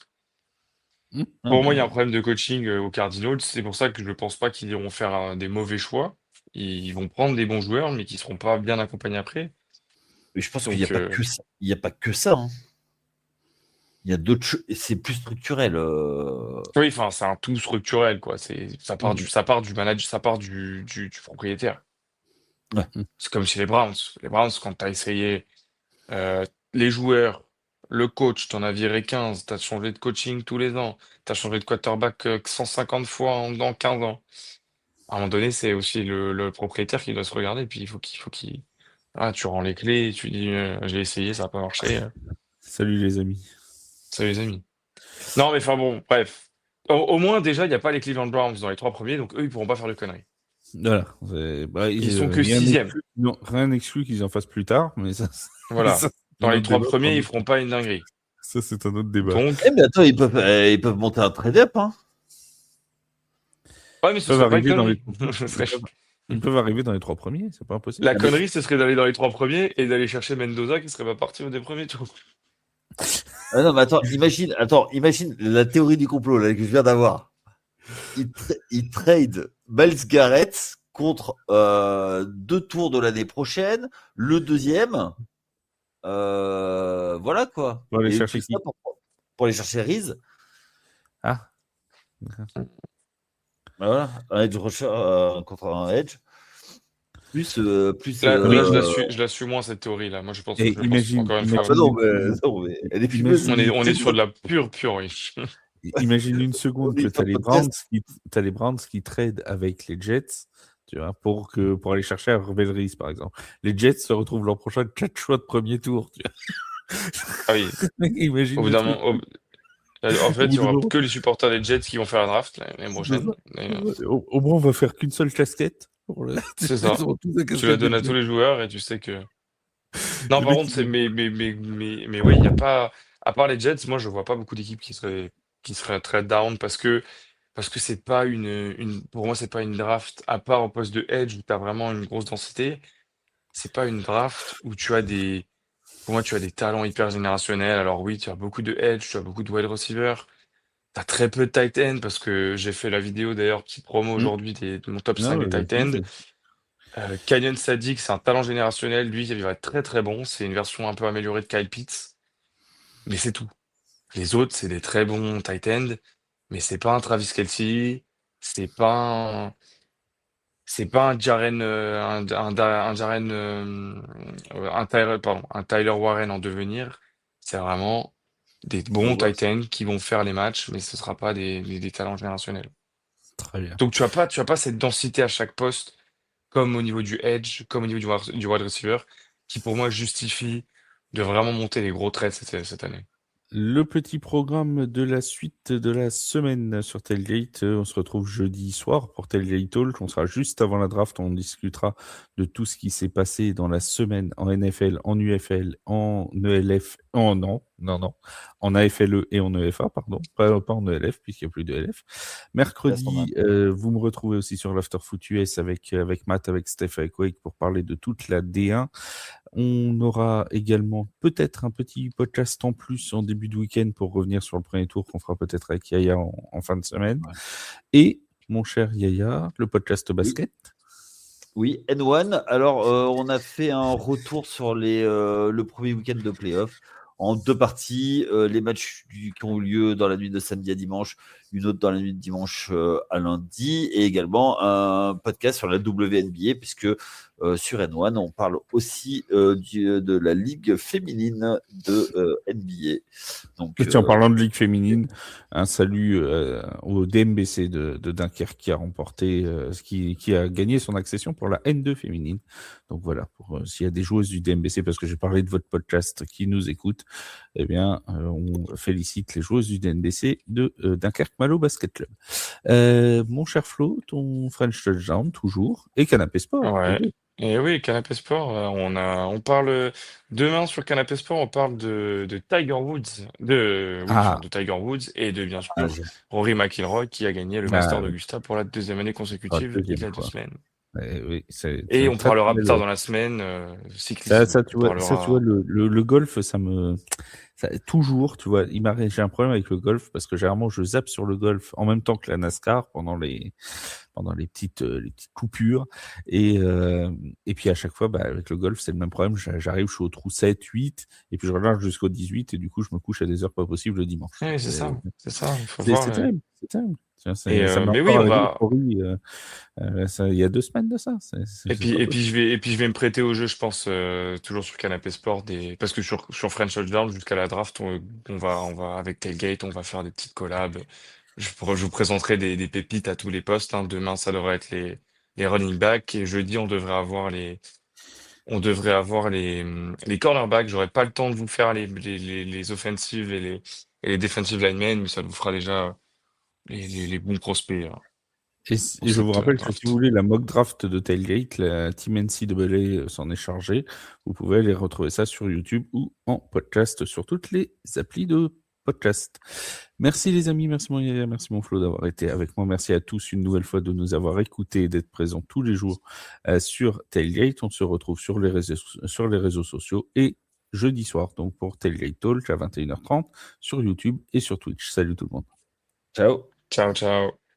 Non, Pour moi, il y a un mais, problème de coaching aux Cardinals. C'est pour ça que je pense pas qu'ils iront faire des mauvais choix. Ils vont prendre des bons joueurs, mais qui seront pas bien accompagnés après. mais je pense qu'il n'y a Donc, pas que ça. Il y a pas que ça. Hein. Il y a d'autres choses. C'est plus structurel. oui, enfin, c'est un tout structurel, quoi. Mm. Ça part du manager, ça part du propriétaire. Ouais. C'est comme chez les Browns. Les Browns, quand tu as essayé euh, les joueurs, le coach, t'en as viré 15, t'as changé de coaching tous les ans, t'as changé de quarterback 150 fois dans 15 ans. À un moment donné, c'est aussi le propriétaire qui doit se regarder, puis il faut qu'il. Ah, tu rends les clés, et tu dis j'ai essayé, ça n'a pas marché. Salut les amis. Salut les amis. Non, mais enfin bon, bref. Au moins, déjà, il n'y a pas les Cleveland Browns dans les trois premiers, donc eux, ils pourront pas faire de conneries. Voilà. Ils sont que sixième. Rien n'exclut qu'ils en fassent plus tard, mais ça, Voilà. ça, c'est Dans un les autre trois débat pour premiers, un ils autre feront temps. pas une dinguerie. Ça, c'est un autre débat. Eh Donc, mais attends, ils peuvent monter un trade-up. Hein. ouais, mais Ils ce peuvent serait pas une arriver dans les, connerie. Ce ils serait- peuvent, ils peuvent arriver dans les 3 premiers, c'est pas impossible. La Ah, mais, connerie, ce serait d'aller dans les trois premiers et d'aller chercher Mendoza qui serait pas parti au des premiers tours. non, mais imagine la théorie du complot là, que je viens d'avoir. Il trade Miles Garrett contre 2 tours de l'année prochaine, le deuxième. Voilà quoi. On va aller Et chercher tout ça qui? pour aller chercher Reese. Ah, Voilà, un edge rusher contre un edge. Plus Là, mais je la suis moins cette théorie-là. Moi, et je pense encore une ah fois, bah imagine, non, mais elle est fumeuse. imagine, on est sur de la pure, oui. imagine une On seconde que est tu as sur les Browns podcast. t'as les Browns qui tradent avec les Jets, tu vois, pour aller chercher Hervé Reese, par exemple. Les Jets se retrouvent l'an prochain 4 choix de premier tour, tu Ah oui, vois. au Imagine bout le d'un truc. moment, en fait, Au il bout y d'un aura moment, que les supporters des Jets qui vont faire la draft l'année c'est prochaine. ça. Au moins, on va faire qu'une seule casquette. C'est Ils ça. auront tous la Tu la casquette des donnes à tous Jets. les joueurs et tu sais que. Non, Le par mec, contre, mais oui, il y a pas. À part les Jets, moi, je vois pas beaucoup d'équipes qui seraient très down parce que c'est pas pour moi, c'est pas une draft, à part au poste de edge où tu as vraiment une grosse densité. C'est pas une draft où pour moi, tu as des talents hyper générationnels. Alors oui, tu as beaucoup de edge, tu as beaucoup de wide receivers. Tu as très peu de tight end parce que j'ai fait la vidéo d'ailleurs, petite promo Hmm. aujourd'hui de mon top 5 Non, des tight end. vas-y. Canyon Sadiq, c'est un talent générationnel. Lui, il va être très très bon. C'est une version un peu améliorée de Kyle Pitts. Mais c'est tout. Les autres, c'est des très bons tight end. Mais c'est pas un Travis Kelce. C'est pas un, c'est pas un Jaren, un Jaren, un Tyler Warren en devenir. C'est vraiment des bons Ouais, tight ends qui vont faire les matchs, mais ce sera pas des talents générationnels. Très bien. Donc tu as pas cette densité à chaque poste comme au niveau du edge, comme au niveau du wide receiver, qui pour moi justifie de vraiment monter les gros traits cette année. Le petit programme de la suite de la semaine sur Tailgate. On se retrouve jeudi soir pour Tailgate Talk. On sera juste avant la draft. On discutera de tout ce qui s'est passé dans la semaine en NFL, en UFL, en ELF, en AFLE et en EFA, pardon. Pas en ELF, puisqu'il n'y a plus de ELF. Mercredi, vous me retrouvez aussi sur l'Afterfoot US avec Matt, avec Steph, avec Wake pour parler de toute la D1. On aura également peut-être un petit podcast en plus en début de week-end pour revenir sur le premier tour qu'on fera peut-être avec Yaya en fin de semaine. Ouais. Et mon cher Yaya, le podcast basket. Oui, N1. Alors, on a fait un retour sur le premier week-end de playoff en 2 parties. Les matchs qui ont eu lieu dans la nuit de samedi à dimanche, une autre dans la nuit de dimanche à lundi, et également un podcast sur la WNBA, puisque sur N1, on parle aussi de la ligue féminine de NBA. Donc, En parlant de ligue féminine, un salut au DMBC de Dunkerque qui a remporté, qui a gagné son accession pour la N2 féminine. Donc voilà, s'il y a des joueuses du DMBC, parce que j'ai parlé de votre podcast qui nous écoute, eh bien, on félicite les joueuses du DNBC de Dunkerque Malo Basket Club. Mon cher Flo, ton French Touchdown toujours, et Canapé Sport. Ouais. Et oui, Canapé Sport, on parle demain sur Canapé Sport, on parle de Tiger Woods, de Tiger Woods et de bien sûr Rory McIlroy qui a gagné le Master d'Augusta pour la 2e année consécutive il y a 2 semaines. Oui, Et on parlera plus tard dans la semaine cyclisme. Ça, tu vois, le golf, toujours, tu vois, j'ai un problème avec le golf parce que généralement je zappe sur le golf en même temps que la NASCAR pendant les petites coupures et puis à chaque fois, avec le golf, c'est le même problème. J'arrive, je suis au trou 7, 8 et puis je relâche jusqu'au 18 et du coup je me couche à des heures pas possibles le dimanche. Oui, c'est ça. Il faut voir. C'est terrible. Ça mais oui, on va. Il y a 2 semaines de ça. Et puis je vais me prêter au jeu, je pense, toujours sur Canapé Sport, parce que sur French Touchdown jusqu'à la draft, on va avec Tailgate, on va faire des petites collabs. Je vous présenterai des pépites à tous les postes. Hein. Demain, ça devrait être les running backs et jeudi, on devrait avoir les cornerbacks. J'aurai pas le temps de vous faire les offensives et les defensive linemen, mais ça vous fera déjà les bons prospects. Hein. Et je vous rappelle que si vous voulez la mock draft de Tailgate, la Team NCAA s'en est chargée. Vous pouvez aller retrouver ça sur YouTube ou en podcast sur toutes les applis de podcast. Merci les amis, merci mon Yaya, merci mon Flo d'avoir été avec moi. Merci à tous une nouvelle fois de nous avoir écoutés et d'être présents tous les jours sur Tailgate. On se retrouve sur les réseaux sociaux et jeudi soir donc pour Tailgate Talk à 21h30 sur YouTube et sur Twitch. Salut tout le monde. Ciao. Ciao, ciao.